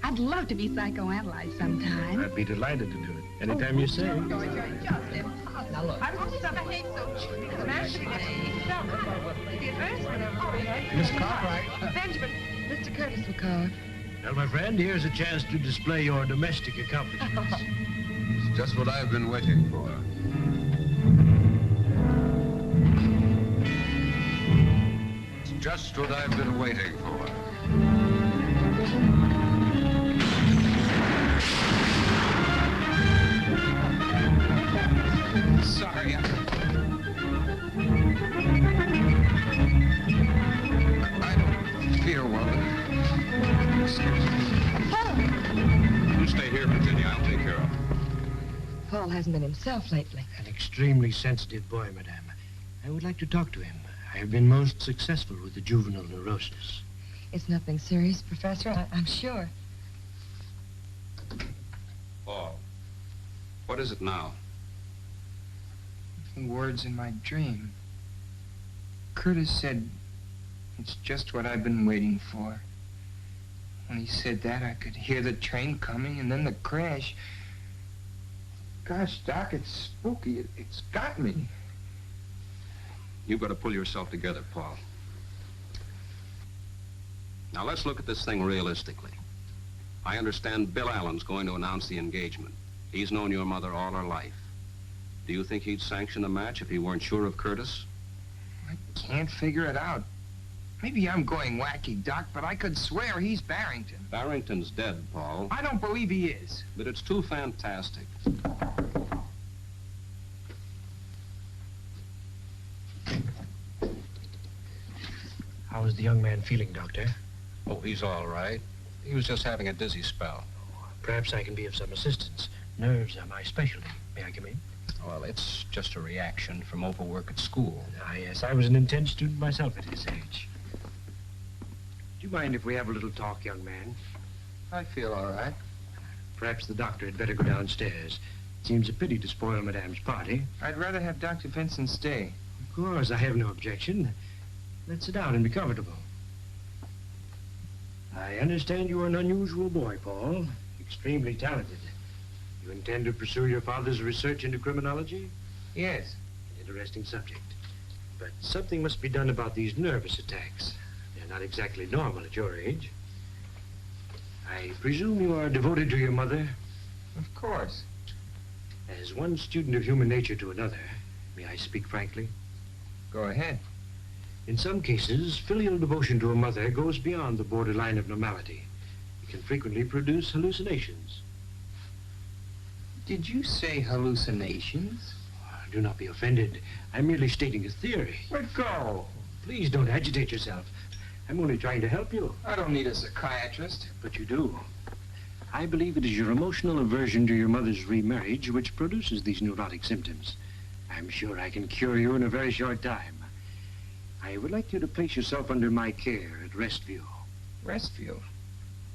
I'd love to be psychoanalyzed sometime. I'd be delighted to do it. Anytime you say. Now, look. I've always behaved so Miss Cartwright. Benjamin, Mr. Curtis will call. Well, my friend, here's a chance to display your domestic accomplishments. It's just what I've been waiting for. It's just what I've been waiting for. Sorry, I don't feel well. Excuse me. You stay here, Virginia. I'll take care of him. Paul hasn't been himself lately. An extremely sensitive boy, madame. I would like to talk to him. I have been most successful with the juvenile neurosis. It's nothing serious, Professor, I'm sure. Paul, what is it now? Words in my dream. Curtis said, "It's just what I've been waiting for." When he said that, I could hear the train coming and then the crash. Gosh, Doc, it's spooky. It's got me. You've got to pull yourself together, Paul. Now, let's look at this thing realistically. I understand Bill Allen's going to announce the engagement. He's known your mother all her life. Do you think he'd sanction a match if he weren't sure of Curtis? I can't figure it out. Maybe I'm going wacky, Doc, but I could swear he's Barrington. Barrington's dead, Paul. I don't believe he is. But it's too fantastic. How is the young man feeling, Doctor? Oh, he's all right. He was just having a dizzy spell. Perhaps I can be of some assistance. Nerves are my specialty. May I come in? Well, it's just a reaction from overwork at school. Ah, yes, I was an intense student myself at his age. Do you mind if we have a little talk, young man? I feel all right. Perhaps the doctor had better go downstairs. It seems a pity to spoil Madame's party. I'd rather have Dr. Vincent stay. Of course, I have no objection. Let's sit down and be comfortable. I understand you are an unusual boy, Paul. Extremely talented. You intend to pursue your father's research into criminology? Yes. An interesting subject. But something must be done about these nervous attacks. They're not exactly normal at your age. I presume you are devoted to your mother? Of course. As one student of human nature to another, may I speak frankly? Go ahead. In some cases, filial devotion to a mother goes beyond the borderline of normality. It can frequently produce hallucinations. Did you say hallucinations? Do not be offended. I'm merely stating a theory. Let go. Please don't agitate yourself. I'm only trying to help you. I don't need a psychiatrist. But you do. I believe it is your emotional aversion to your mother's remarriage which produces these neurotic symptoms. I'm sure I can cure you in a very short time. I would like you to place yourself under my care at Restview. Restview?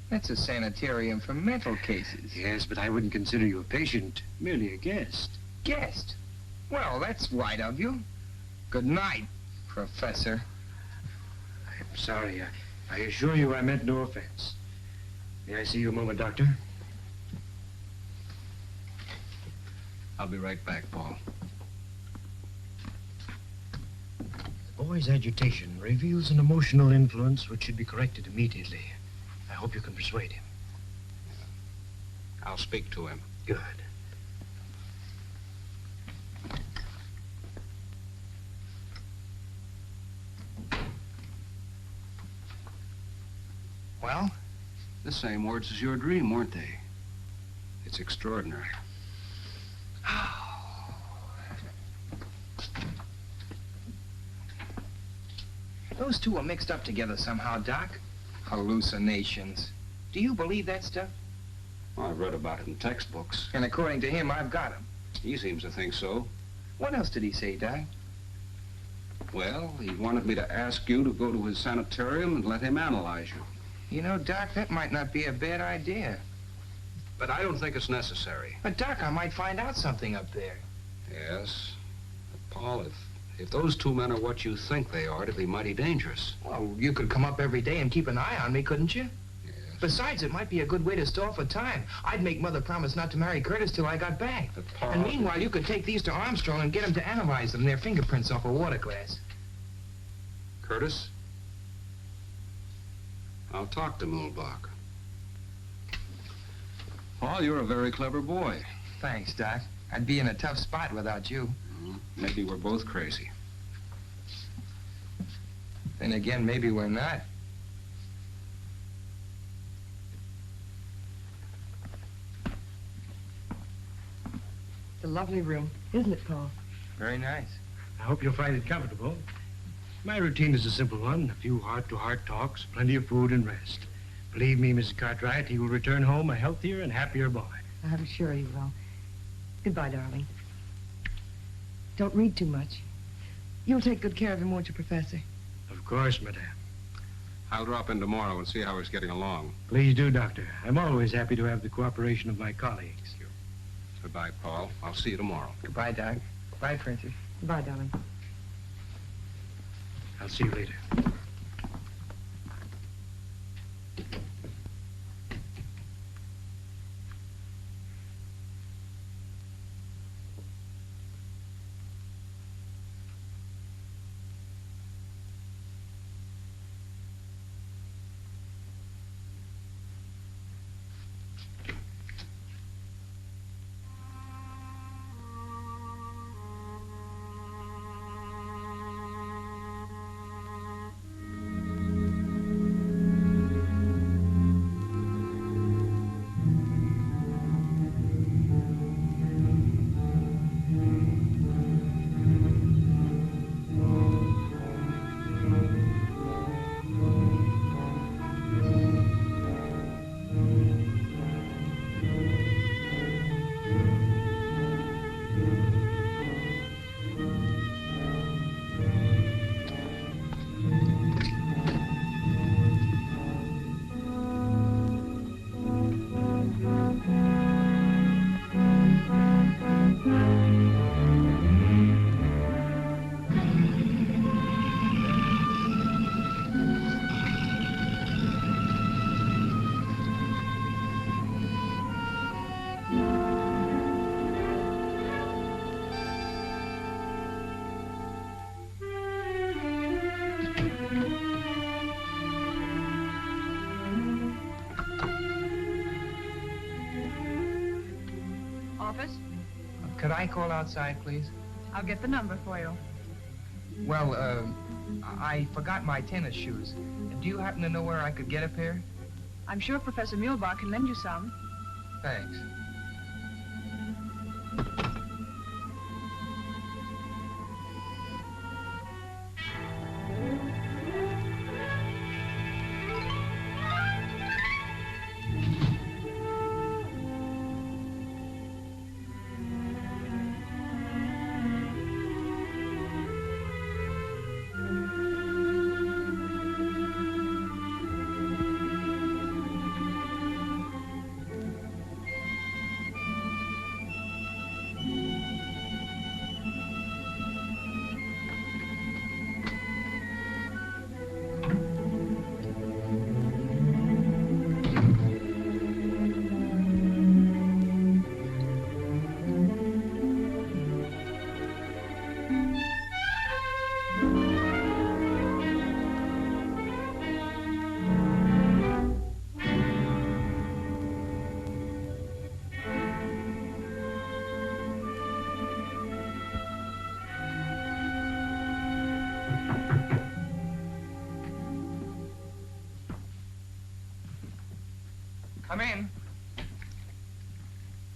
That's a sanitarium for mental cases. Yes, but I wouldn't consider you a patient, merely a guest. Guest? Well, that's right of you. Good night, Professor. I'm sorry. I assure you I meant no offense. May I see you a moment, Doctor? I'll be right back, Paul. The boy's agitation reveals an emotional influence which should be corrected immediately. I hope you can persuade him. I'll speak to him. Good. Well? The same words as your dream, weren't they? It's extraordinary. Those two are mixed up together somehow, Doc. Hallucinations. Do you believe that stuff? I've read about it in textbooks. And according to him, I've got him. He seems to think so. What else did he say, Doc? Well, he wanted me to ask you to go to his sanitarium and let him analyze you. You know, Doc, that might not be a bad idea. But I don't think it's necessary. But, Doc, I might find out something up there. Yes. But, Paul, if those two men are what you think they are, it'd be mighty dangerous. Well, you could come up every day and keep an eye on me, couldn't you? Yes. Besides, it might be a good way to stall for time. I'd make Mother promise not to marry Curtis till I got back. But, Paul... And meanwhile, you could take these to Armstrong and get him to analyze them, their fingerprints off a water glass. Curtis? I'll talk to Muhlbach. Paul, you're a very clever boy. Thanks, Doc. I'd be in a tough spot without you. Maybe we're both crazy. Then again, maybe we're not. It's a lovely room, isn't it, Paul? Very nice. I hope you'll find it comfortable. My routine is a simple one. A few heart-to-heart talks, plenty of food and rest. Believe me, Mrs. Cartwright, he will return home a healthier and happier boy. I'm sure he will. Goodbye, darling. Don't read too much. You'll take good care of him, won't you, Professor? Of course, Madame. I'll drop in tomorrow and see how he's getting along. Please do, Doctor. I'm always happy to have the cooperation of my colleagues. Goodbye, Paul. I'll see you tomorrow. Goodbye, Doc. Bye, Princess. Goodbye, darling. I'll see you later. Office? Could I call outside, please? I'll get the number for you. Well, I forgot my tennis shoes. Do you happen to know where I could get a pair? I'm sure Professor Muhlbach can lend you some. Thanks. Come in.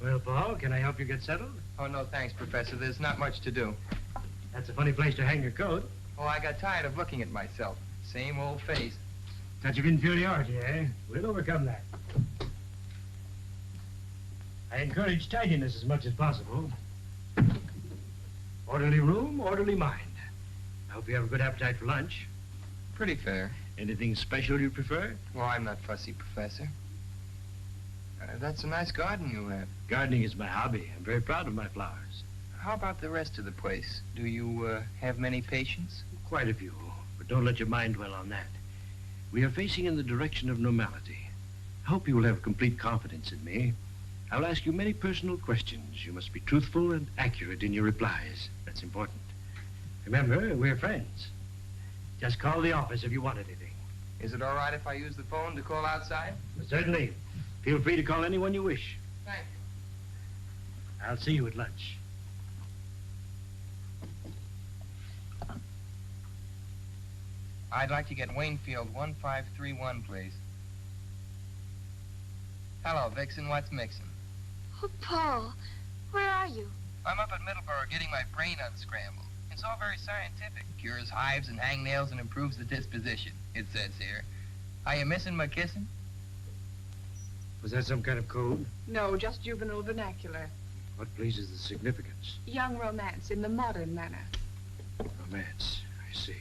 Well, Paul, can I help you get settled? Oh, no, thanks, Professor. There's not much to do. That's a funny place to hang your coat. Oh, I got tired of looking at myself. Same old face. Touch of inferiority, eh? We'll overcome that. I encourage tidiness as much as possible. Orderly room, orderly mind. I hope you have a good appetite for lunch. Pretty fair. Anything special you prefer? Well, I'm not fussy, Professor. That's a nice garden you have. Gardening is my hobby. I'm very proud of my flowers. How about the rest of the place? Do you have many patients? Quite a few, but don't let your mind dwell on that. We are facing in the direction of normality. I hope you will have complete confidence in me. I will ask you many personal questions. You must be truthful and accurate in your replies. That's important. Remember, we're friends. Just call the office if you want anything. Is it all right if I use the phone to call outside? Certainly. Feel free to call anyone you wish. Thank you. I'll see you at lunch. I'd like to get Waynfield 1531, please. Hello, Vixen. What's mixin'? Oh, Paul, where are you? I'm up at Middleborough getting my brain unscrambled. It's all very scientific. Cures hives and hangnails and improves the disposition, it says here. Are you missing my kissing? Was that some kind of code? No, just juvenile vernacular. What, please, is the significance? Young romance in the modern manner. Romance, I see.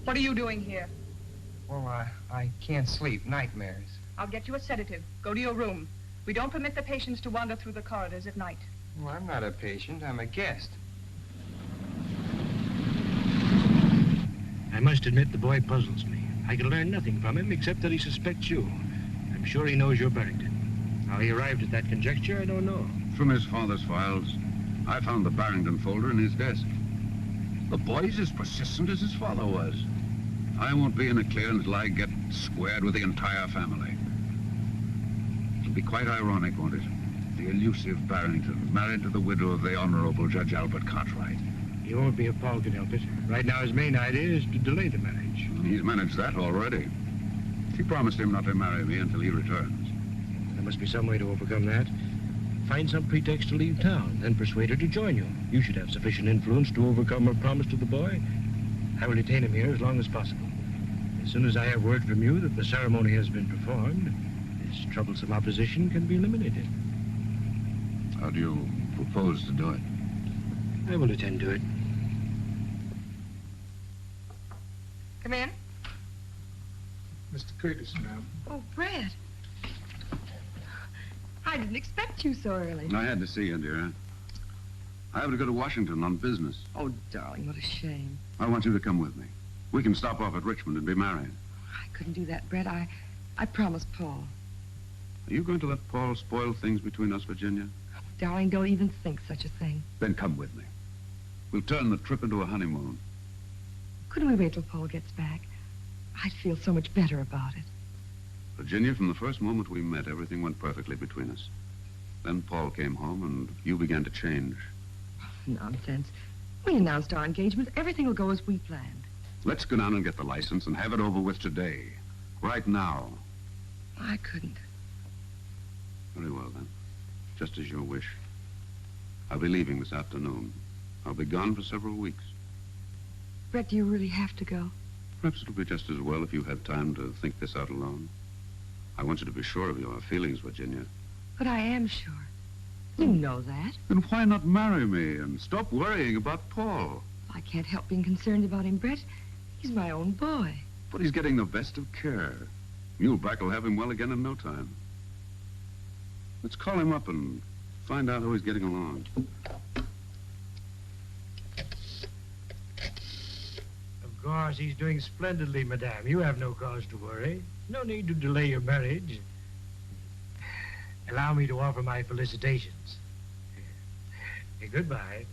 What are you doing here? Well, I can't sleep. Nightmares. I'll get you a sedative. Go to your room. We don't permit the patients to wander through the corridors at night. Well, I'm not a patient. I'm a guest. I must admit the boy puzzles me. I can learn nothing from him except that he suspects you. I'm sure he knows you're Barrington. How he arrived at that conjecture, I don't know. From his father's files, I found the Barrington folder in his desk. The boy's as persistent as his father was. I won't be in the clear until I get squared with the entire family. It'll be quite ironic, won't it? the elusive Barrington, married to the widow of the Honorable Judge Albert Cartwright. He won't be if Paul can help it. Right now, his main idea is to delay the marriage. He's managed that already. She promised him not to marry me until he returns. There must be some way to overcome that. Find some pretext to leave town, then persuade her to join you. You should have sufficient influence to overcome her promise to the boy. I will detain him here as long as possible. As soon as I have word from you that the ceremony has been performed, this troublesome opposition can be eliminated. How do you propose to do it? I will attend to it. Come in. Mr. Curtis, ma'am. Oh, Brett. I didn't expect you so early. I had to see you, dear. I have to go to Washington on business. Oh, darling, what a shame. I want you to come with me. We can stop off at Richmond and be married. I couldn't do that, Brett. I promised Paul. Are you going to let Paul spoil things between us, Virginia? Darling, don't even think such a thing. Then come with me. We'll turn the trip into a honeymoon. Couldn't we wait till Paul gets back? I'd feel so much better about it. Virginia, from the first moment we met, everything went perfectly between us. Then Paul came home and you began to change. Nonsense. We announced our engagement. Everything will go as we planned. Let's go down and get the license and have it over with today. Right now. I couldn't. Very well, then. Just as your wish. I'll be leaving this afternoon. I'll be gone for several weeks. Brett, do you really have to go? Perhaps it'll be just as well if you have time to think this out alone. I want you to be sure of your feelings, Virginia. But I am sure. You know that. Then why not marry me and stop worrying about Paul? I can't help being concerned about him, Brett. He's my own boy. But he's getting the best of care. Muhlbach will have him well again in no time. Let's call him up and find out how he's getting along. Of course, he's doing splendidly, madame. You have no cause to worry. No need to delay your marriage. Allow me to offer my felicitations. Goodbye.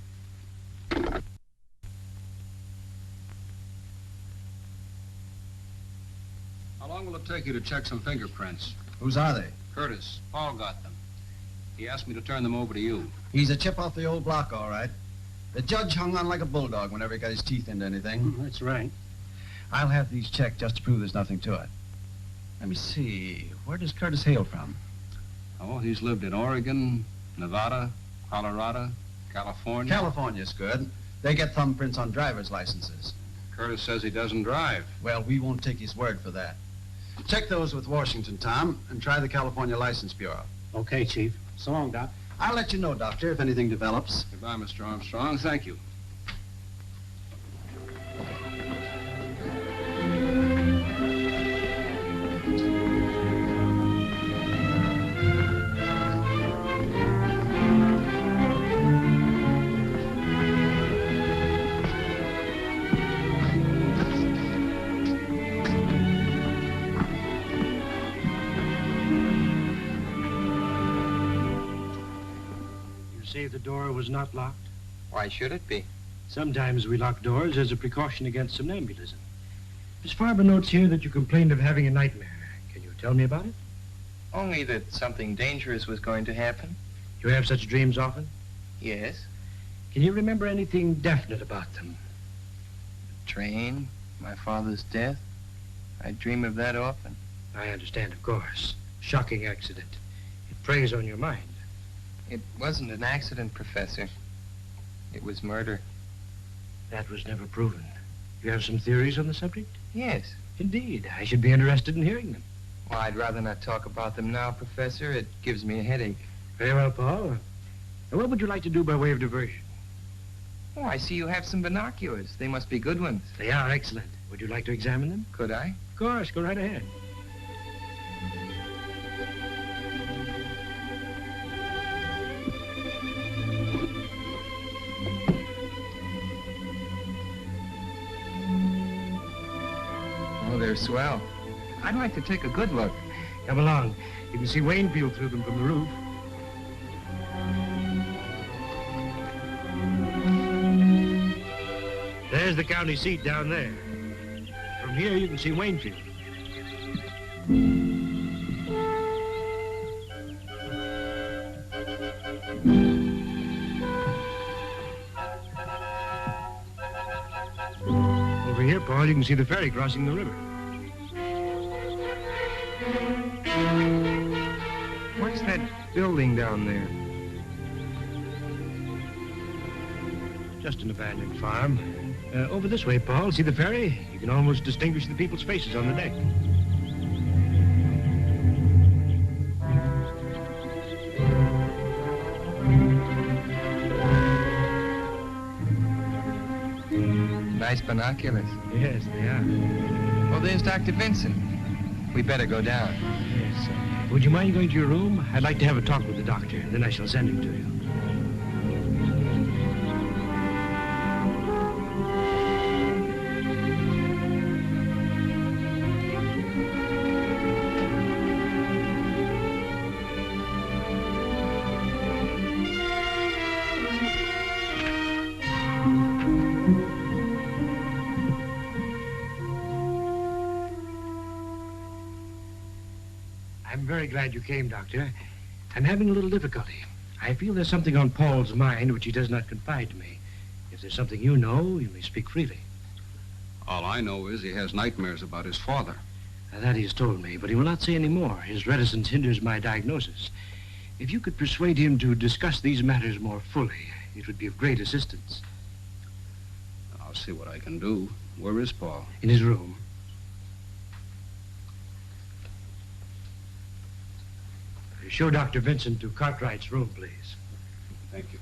How long will it take you to check some fingerprints? Whose are they? Curtis. Paul got them. He asked me to turn them over to you. He's a chip off the old block, all right. The judge hung on like a bulldog whenever he got his teeth into anything. That's right. I'll have these checked just to prove there's nothing to it. Let me see. Where does Curtis hail from? Oh, he's lived in Oregon, Nevada, Colorado, California. California's good. They get thumbprints on driver's licenses. Curtis says he doesn't drive. Well, we won't take his word for that. Check those with Washington, Tom, and try the California License Bureau. Okay, Chief. So long, Doc. I'll let you know, Doctor, if anything develops. Goodbye, Mr. Armstrong. Thank you. Say the door was not locked? Why should it be? Sometimes we lock doors as a precaution against somnambulism. Miss Farber notes here that you complained of having a nightmare. Can you tell me about it? Only that something dangerous was going to happen. You have such dreams often? Yes. Can you remember anything definite about them? The train, my father's death. I dream of that often. I understand, of course. Shocking accident. It preys on your mind. It wasn't an accident, Professor. It was murder. That was never proven. You have some theories on the subject? Yes. Indeed. I should be interested in hearing them. Well, I'd rather not talk about them now, Professor. It gives me a headache. Very well, Paul. Now, what would you like to do by way of diversion? Oh, I see you have some binoculars. They must be good ones. They are excellent. Would you like to examine them? Could I? Of course. Go right ahead. Oh, they're swell. I'd like to take a good look. Come along. You can see Waynfield through them from the roof. There's the county seat down there. From here, you can see Waynfield. here, Paul, you can see the ferry crossing the river. What's that building down there? Just an abandoned farm. Over this way, Paul. See the ferry? You can almost distinguish the people's faces on the deck. Nice binoculars. Yes, they are. Well, there's Dr. Vincent. We better go down. Yes. Would you mind going to your room? I'd like to have a talk with the doctor. Then I shall send him to you. I'm very glad you came, Doctor. I'm having a little difficulty. I feel there's something on Paul's mind which he does not confide to me. If there's something you know, you may speak freely. All I know is he has nightmares about his father. That he's told me, but he will not say any more. His reticence hinders my diagnosis. If you could persuade him to discuss these matters more fully, it would be of great assistance. I'll see what I can do. Where is Paul? In his room. Show Dr. Vincent to Cartwright's room, please. Thank you.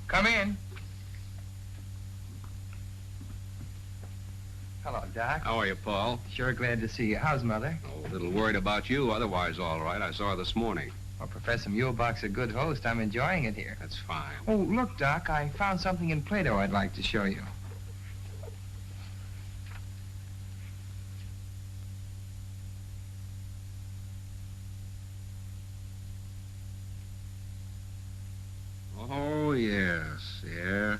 Come in. Hello, Doc. How are you, Paul? Sure glad to see you. How's Mother? Oh, a little worried about you. Otherwise, all right. I saw her this morning. Well, Professor Muhlbach's a good host. I'm enjoying it here. That's fine. Oh, look, Doc, I found something in Plato I'd like to show you. Oh, yes, yeah.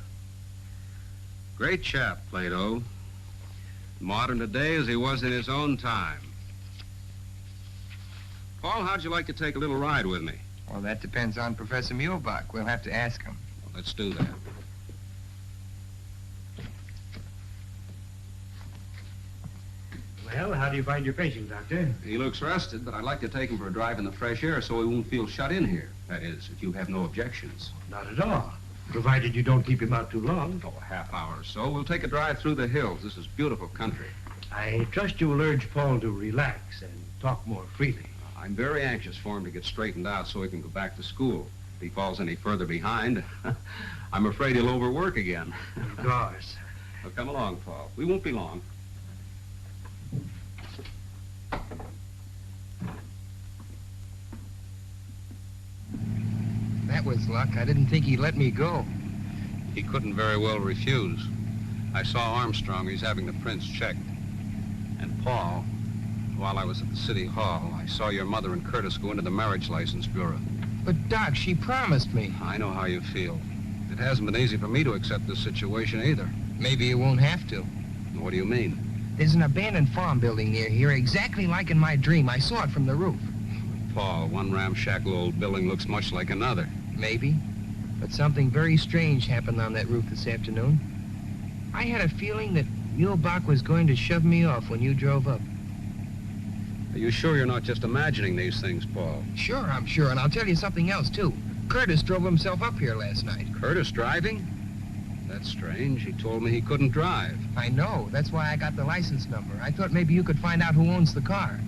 Great chap, Plato. Modern today as he was in his own time. Paul, how'd you like to take a little ride with me? Well, that depends on Professor Muhlbach. We'll have to ask him. Well, let's do that. Well, how do you find your patient, Doctor? He looks rested, but I'd like to take him for a drive in the fresh air so he won't feel shut in here. That is, if you have no objections. Not at all. Provided you don't keep him out too long. Oh, a half hour or so. We'll take a drive through the hills. This is beautiful country. I trust you will urge Paul to relax and talk more freely. I'm very anxious for him to get straightened out so he can go back to school. If he falls any further behind, I'm afraid he'll overwork again. Of course. Well, come along, Paul. We won't be long. That was luck. I didn't think he'd let me go. He couldn't very well refuse. I saw Armstrong. He's having the prints checked. And Paul, while I was at the city hall, I saw your mother and Curtis go into the marriage license bureau. But, Doc, she promised me. I know how you feel. It hasn't been easy for me to accept this situation either. Maybe it won't have to. What do you mean? There's an abandoned farm building near here, exactly like in my dream. I saw it from the roof. Paul, one ramshackle old building looks much like another. Maybe. But something very strange happened on that roof this afternoon. I had a feeling that Muhlbach was going to shove me off when you drove up. Are you sure you're not just imagining these things, Paul? Sure, I'm sure, and I'll tell you something else, too. Curtis drove himself up here last night. Curtis driving? That's strange. He told me he couldn't drive. I know. That's why I got the license number. I thought maybe you could find out who owns the car.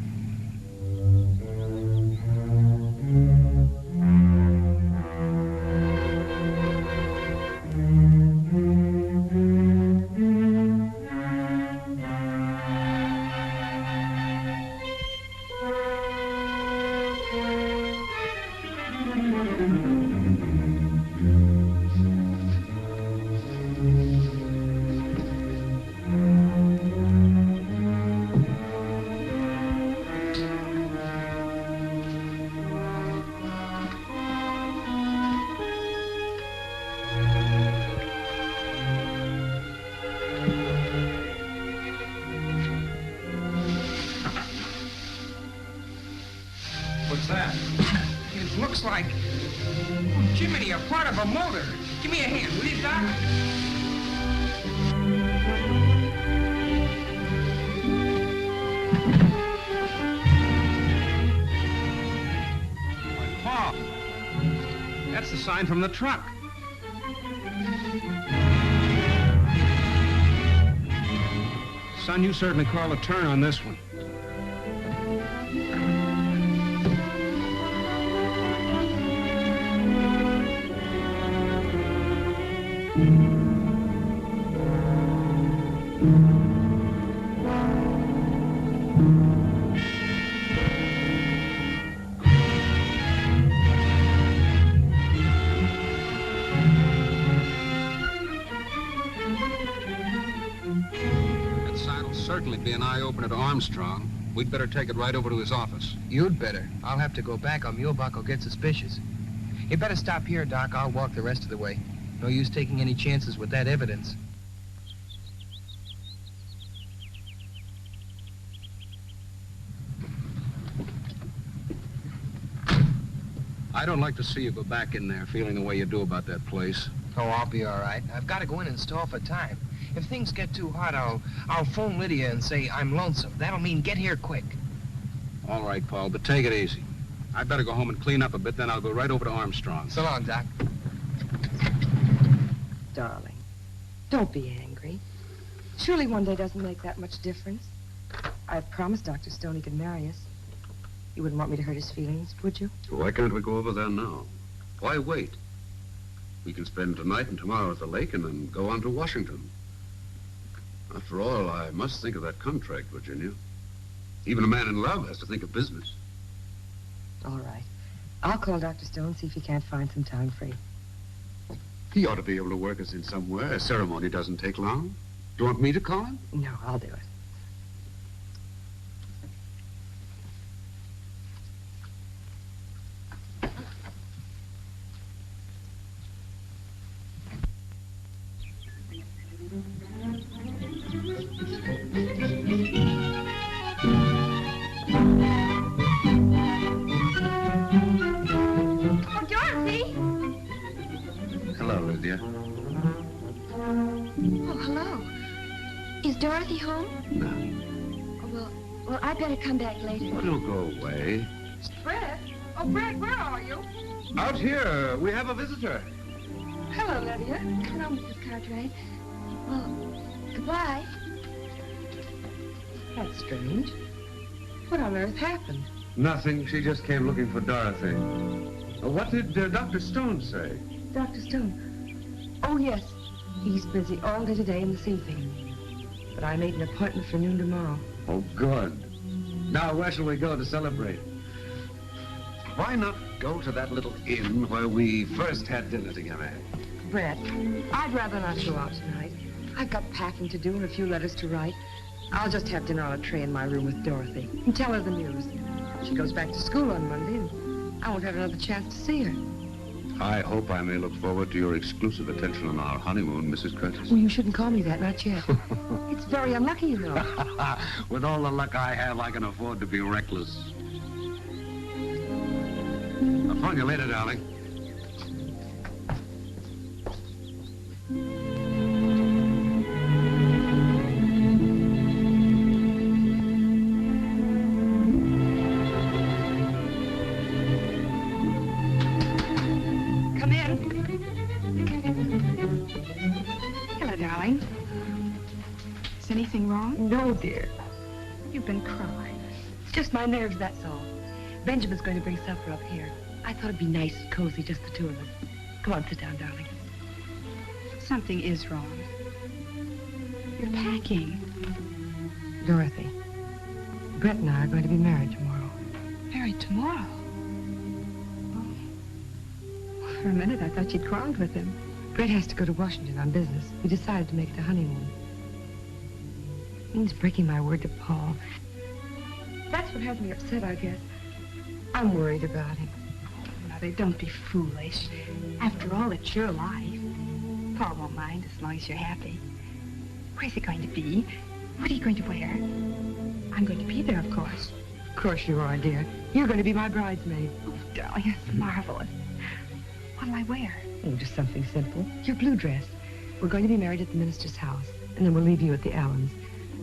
looks like... Oh, Jiminy, a part of a motor. Give me a hand, will you, Doc? Paul, that's the sign from the truck. Son, you certainly called a turn on this one. Certainly be an eye-opener to Armstrong. We'd better take it right over to his office. You'd better. I'll have to go back or Muhlbach will get suspicious. You better stop here, Doc. I'll walk the rest of the way. No use taking any chances with that evidence. I don't like to see you go back in there feeling the way you do about that place. Oh, I'll be all right. I've got to go in and stall for time. If things get too hot, I'll phone Lydia and say I'm lonesome. That'll mean get here quick. All right, Paul, but take it easy. I'd better go home and clean up a bit, then I'll go right over to Armstrong. So long, Doc. Darling, don't be angry. Surely one day doesn't make that much difference. I've promised Dr. Stone he could marry us. You wouldn't want me to hurt his feelings, would you? Why can't we go over there now? Why wait? We can spend tonight and tomorrow at the lake and then go on to Washington. After all, I must think of that contract, Virginia. Even a man in love has to think of business. All right. I'll call Dr. Stone and see if he can't find some time free. He ought to be able to work us in somewhere. A ceremony doesn't take long. Do you want me to call him? No, I'll do it. Dorothy home? No. Oh, well, I better come back later. Well, it'll go away. Fred? Oh, Fred, where are you? Out here. We have a visitor. Hello, Lydia. Hello, Mrs. Cartwright. Well, goodbye. That's strange. What on earth happened? Nothing. She just came looking for Dorothy. What did Dr. Stone say? Dr. Stone? Oh, yes. He's busy all day today and this evening. But I made an appointment for noon tomorrow. Oh, good. Now, where shall we go to celebrate? Why not go to that little inn where we first had dinner together? Brett, I'd rather not go out tonight. I've got packing to do and a few letters to write. I'll just have dinner on a tray in my room with Dorothy and tell her the news. She goes back to school on Monday, and I won't have another chance to see her. I hope I may look forward to your exclusive attention on our honeymoon, Mrs. Curtis. Well, you shouldn't call me that, not yet. It's very unlucky, you know. With all the luck I have, I can afford to be reckless. I'll phone you later, darling. Anything wrong? No, dear. You've been crying. It's just my nerves, that's all. Benjamin's going to bring supper up here. I thought it'd be nice and cozy, just the two of us. Come on, sit down, darling. Something is wrong. You're packing. Dorothy, Brett and I are going to be married tomorrow. Married tomorrow? Oh. For a minute, I thought you'd quarreled with him. Brett has to go to Washington on business. We decided to make it a honeymoon. It means breaking my word to Paul. That's what has me upset, I guess. I'm worried about him. Mother, don't be foolish. After all, it's your life. Paul won't mind as long as you're happy. Where's it going to be? What are you going to wear? I'm going to be there, of course. Of course you are, dear. You're going to be my bridesmaid. Oh, darling, it's marvelous. What'll I wear? Oh, just something simple. Your blue dress. We're going to be married at the minister's house, and then we'll leave you at the Allens.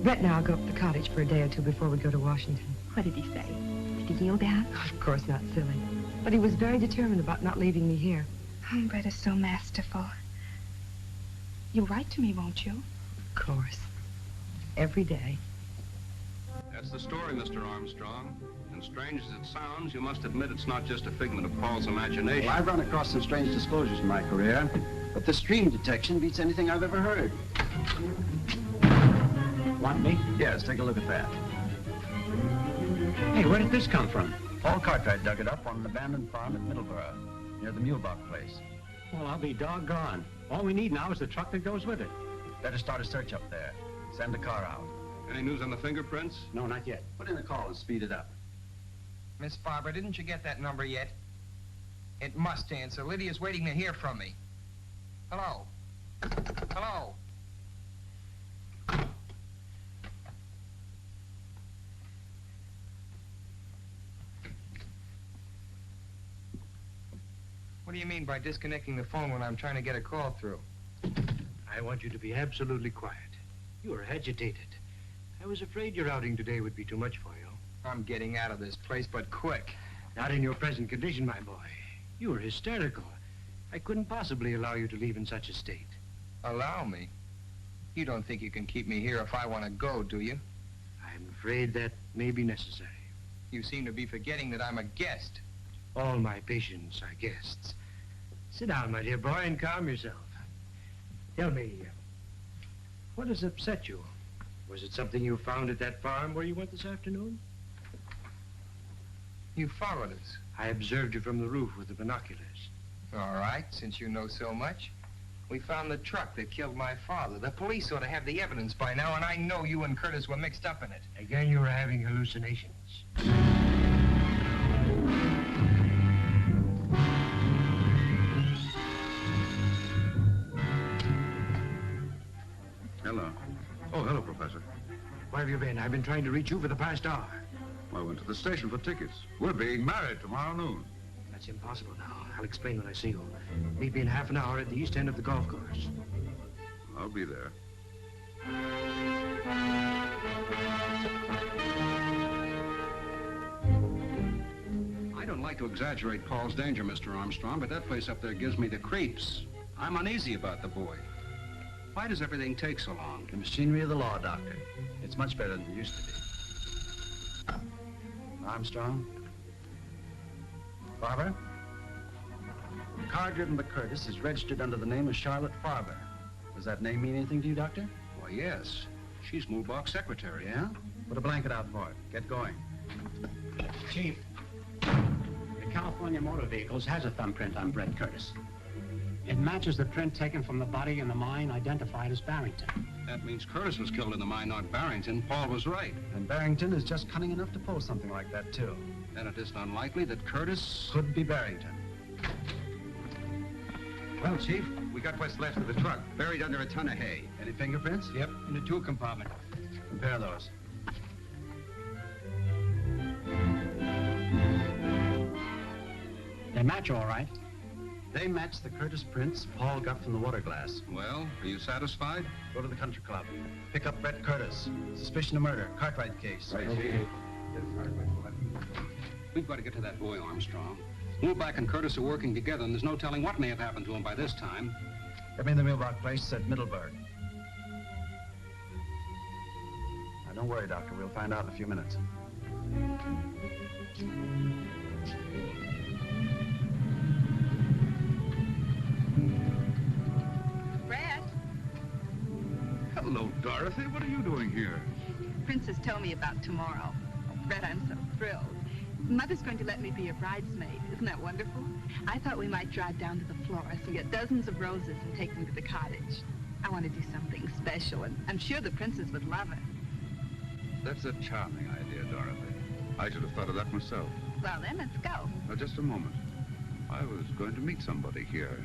Brett and I'll go up to the cottage for a day or two before we go to Washington. What did he say? Did he yield out? Of course not, silly. But he was very determined about not leaving me here. Oh, Brett is so masterful. You'll write to me, won't you? Of course. Every day. That's the story, Mr. Armstrong. And strange as it sounds, you must admit it's not just a figment of Paul's imagination. Well, I've run across some strange disclosures in my career, but the stream detection beats anything I've ever heard. Want me? Yes, take a look at that. Hey, where did this come from? Paul Cartwright dug it up on an abandoned farm at Middleborough, near the Muhlbach place. Well, I'll be doggone. All we need now is the truck that goes with it. Better start a search up there. Send a car out. Any news on the fingerprints? No, not yet. Put in a call and speed it up. Miss Barber, didn't you get that number yet? It must answer. Lydia's waiting to hear from me. Hello? Hello? What do you mean by disconnecting the phone when I'm trying to get a call through? I want you to be absolutely quiet. You are agitated. I was afraid your outing today would be too much for you. I'm getting out of this place, but quick. Not in your present condition, my boy. You are hysterical. I couldn't possibly allow you to leave in such a state. Allow me? You don't think you can keep me here if I want to go, do you? I'm afraid that may be necessary. You seem to be forgetting that I'm a guest. All my patients are guests. Sit down, my dear boy, and calm yourself. Tell me, what has upset you? Was it something you found at that farm where you went this afternoon? You followed us. I observed you from the roof with the binoculars. All right, since you know so much. We found the truck that killed my father. The police ought to have the evidence by now, and I know you and Curtis were mixed up in it. Again, you were having hallucinations. Hello. Oh, hello, Professor. Where have you been? I've been trying to reach you for the past hour. I went to the station for tickets. We're being married tomorrow noon. That's impossible now. I'll explain when I see you. Meet me in half an hour at the east end of the golf course. I'll be there. I don't like to exaggerate Paul's danger, Mr. Armstrong, but that place up there gives me the creeps. I'm uneasy about the boy. Why does everything take so long? The machinery of the law, Doctor. It's much better than it used to be. Armstrong? Barber? The car driven by Curtis is registered under the name of Charlotte Farber. Does that name mean anything to you, Doctor? Why, yes. She's Muhlbach's secretary. Yeah? Put a blanket out for it. Get going. Chief, the California Motor Vehicles has a thumbprint on Brett Curtis. It matches the print taken from the body in the mine identified as Barrington. That means Curtis was killed in the mine, not Barrington. Paul was right. And Barrington is just cunning enough to pull something like that, too. Then it isn't unlikely that Curtis... Could be Barrington. Well, Chief, we got what's left of the truck, buried under a ton of hay. Any fingerprints? Yep, in the tool compartment. Compare those. They match all right. They match the Curtis prints Paul got from the water glass. Well, are you satisfied? Go to the country club. Pick up Brett Curtis. Suspicion of murder. Cartwright case. Right, Chief. We've got to get to that boy, Armstrong. Muhlbach and Curtis are working together, and there's no telling what may have happened to him by this time. Get me in the Muhlbach place at Middleburg. Now, don't worry, Doctor. We'll find out in a few minutes. Brett, Hello, Dorothy. What are you doing here? Princess told me about tomorrow. Brett, I'm so thrilled. Mother's going to let me be your bridesmaid. Isn't that wonderful? I thought we might drive down to the florist and get dozens of roses and take them to the cottage. I want to do something special, and I'm sure the princess would love it. That's a charming idea, Dorothy. I should have thought of that myself. Well, then, let's go. Now, just a moment. I was going to meet somebody here.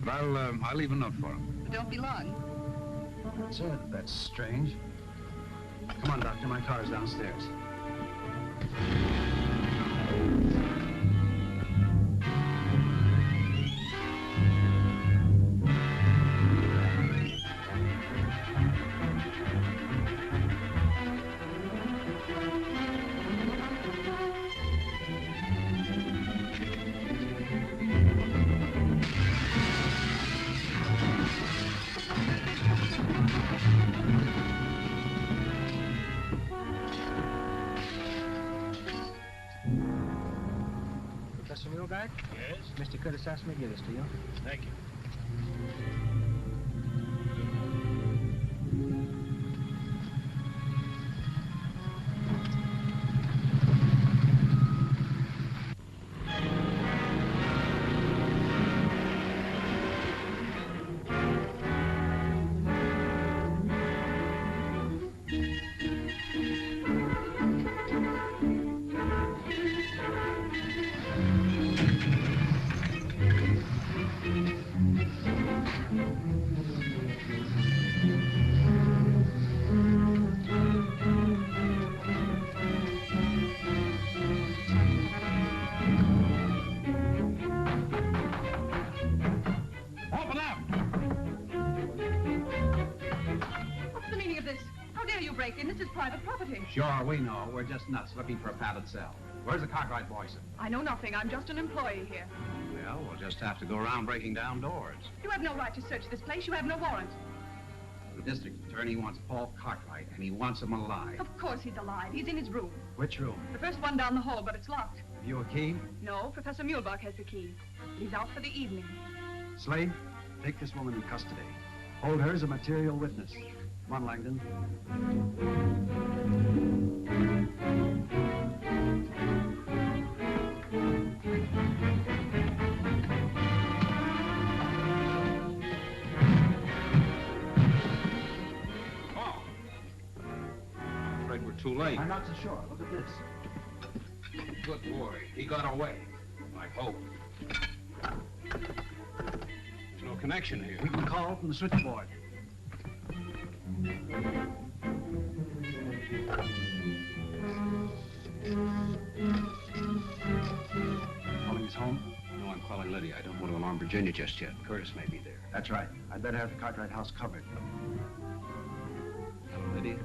But I'll leave a note for him. But don't be long. That's it. That's strange. Come on, Doctor. My car's downstairs. Professor Muhlbach? Yes? Mr. Curtis asked me to give this to you. Thank you. Open up! What's the meaning of this? How dare you break in? This is private property. Sure, we know. We're just nuts looking for a padded cell. Where's the Cartwright boys? I know nothing. I'm just an employee here. Well, we'll just have to go around breaking down doors. You have no right to search this place. You have no warrant. The district attorney wants Paul Cartwright, and he wants him alive. Of course he's alive. He's in his room. Which room? The first one down the hall, but it's locked. Have you a key? No, Professor Muhlbach has the key. He's out for the evening. Slade, take this woman in custody. Hold her as a material witness. Come on, Langdon. I'm afraid we're too late. I'm not so sure. Look at this. Good boy. He got away. I hope. There's no connection here. We can call from the switchboard. Calling his home? No, I'm calling Lydia. I don't want to alarm Virginia just yet. Curtis may be there. That's right. I'd better have the Cartwright house covered. Hello, Lydia.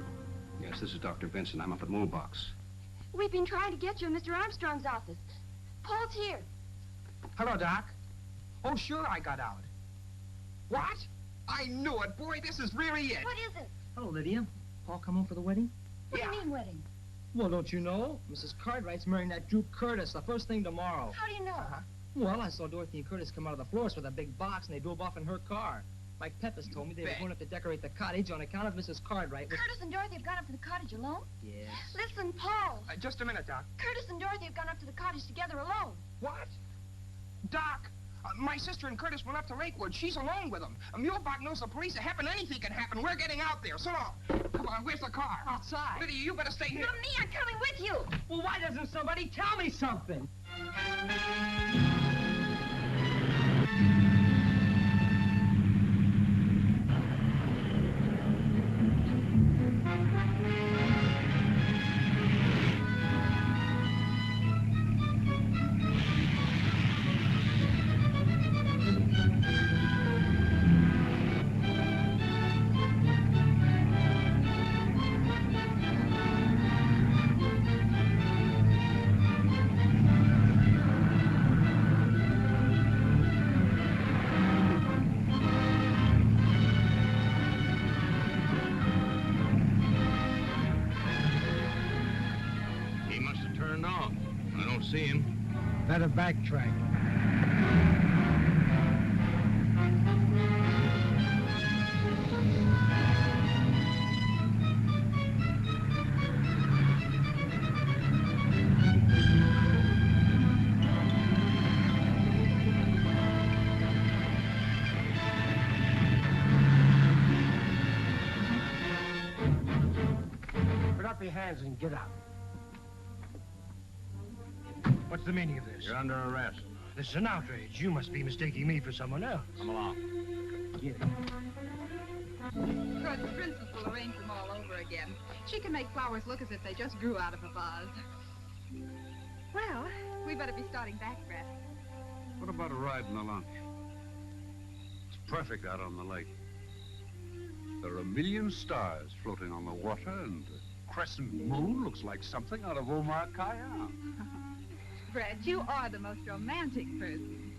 Yes, this is Dr. Vincent. I'm up at Muhlbach's. We've been trying to get you in Mr. Armstrong's office. Paul's here. Hello, Doc. Oh, sure, I got out. What? I knew it. Boy, this is really it. What is it? Hello, Lydia. Paul come home for the wedding? What do you mean wedding? Well, don't you know? Mrs. Cartwright's marrying that Duke Curtis the first thing tomorrow. How do you know? Well, I saw Dorothy and Curtis come out of the florist with a big box, and they drove off in her car. Mike Pepys told me they were going up to decorate the cottage on account of Mrs. Cartwright. Curtis and Dorothy have gone up to the cottage alone? Yes. Listen, Paul. Just a minute, Doc. Curtis and Dorothy have gone up to the cottage together alone. What? Doc, my sister and Curtis went up to Lakewood. She's alone with them. Muhlbach knows the police are happen. Anything can happen. We're getting out there. So long. Come on, where's the car? Outside. Lydia, you better stay here. Not me. I'm coming with you. Well, why doesn't somebody tell me something? See him. Better backtrack. Put up your hands and get out. What's the meaning of this? You're under arrest. This is an outrage. You must be mistaking me for someone else. Come along. Get it. sure the princess will arrange them all over again. She can make flowers look as if they just grew out of a vase. Well, we better be starting back, Brett. What about a ride in the launch? It's perfect out on the lake. There are a million stars floating on the water, and the crescent moon looks like something out of Omar Khayyam. Brett, you are the most romantic person.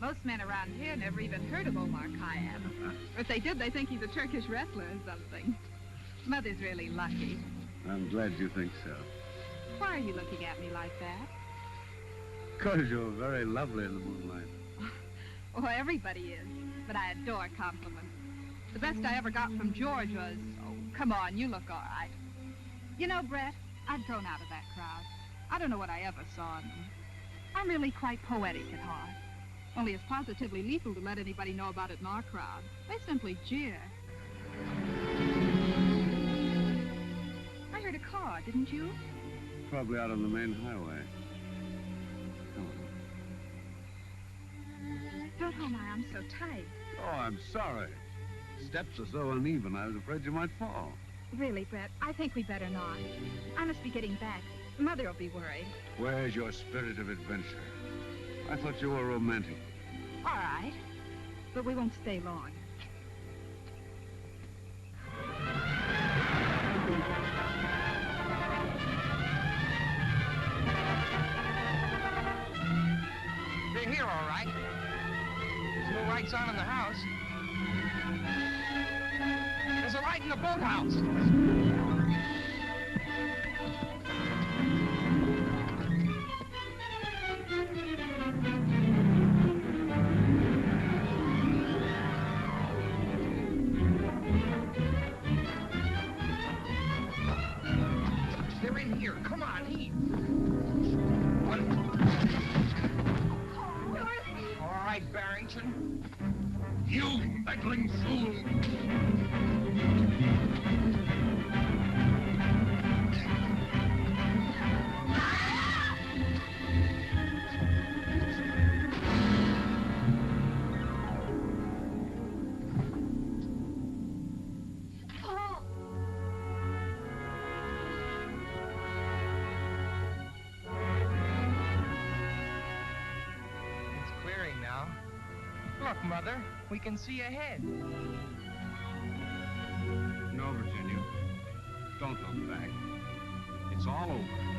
Most men around here never even heard of Omar Khayyam. If they did, they think he's a Turkish wrestler or something. Mother's really lucky. I'm glad you think so. Why are you looking at me like that? Because you're very lovely in the moonlight. Oh, everybody is. But I adore compliments. The best I ever got from George was, oh, come on, you look all right. You know, Brett, I'd grown out of that crowd. I don't know what I ever saw in them. I'm really quite poetic at heart. Only it's positively lethal to let anybody know about it in our crowd. They simply jeer. I heard a car, didn't you? Probably out on the main highway. Come on. Don't hold my arm so tight. Oh, I'm sorry. Steps are so uneven, I was afraid you might fall. Really, Brett, I think we better not. I must be getting back. Mother will be worried. Where's your spirit of adventure? I thought you were romantic. All right. But we won't stay long. They're here, all right. There's no lights on in the house. There's a light in the boathouse. They're in here. Come on, eat. All right, Barrington. You meddling fool! Look, Mother, we can see ahead. No, Virginia. Don't look back. It's all over.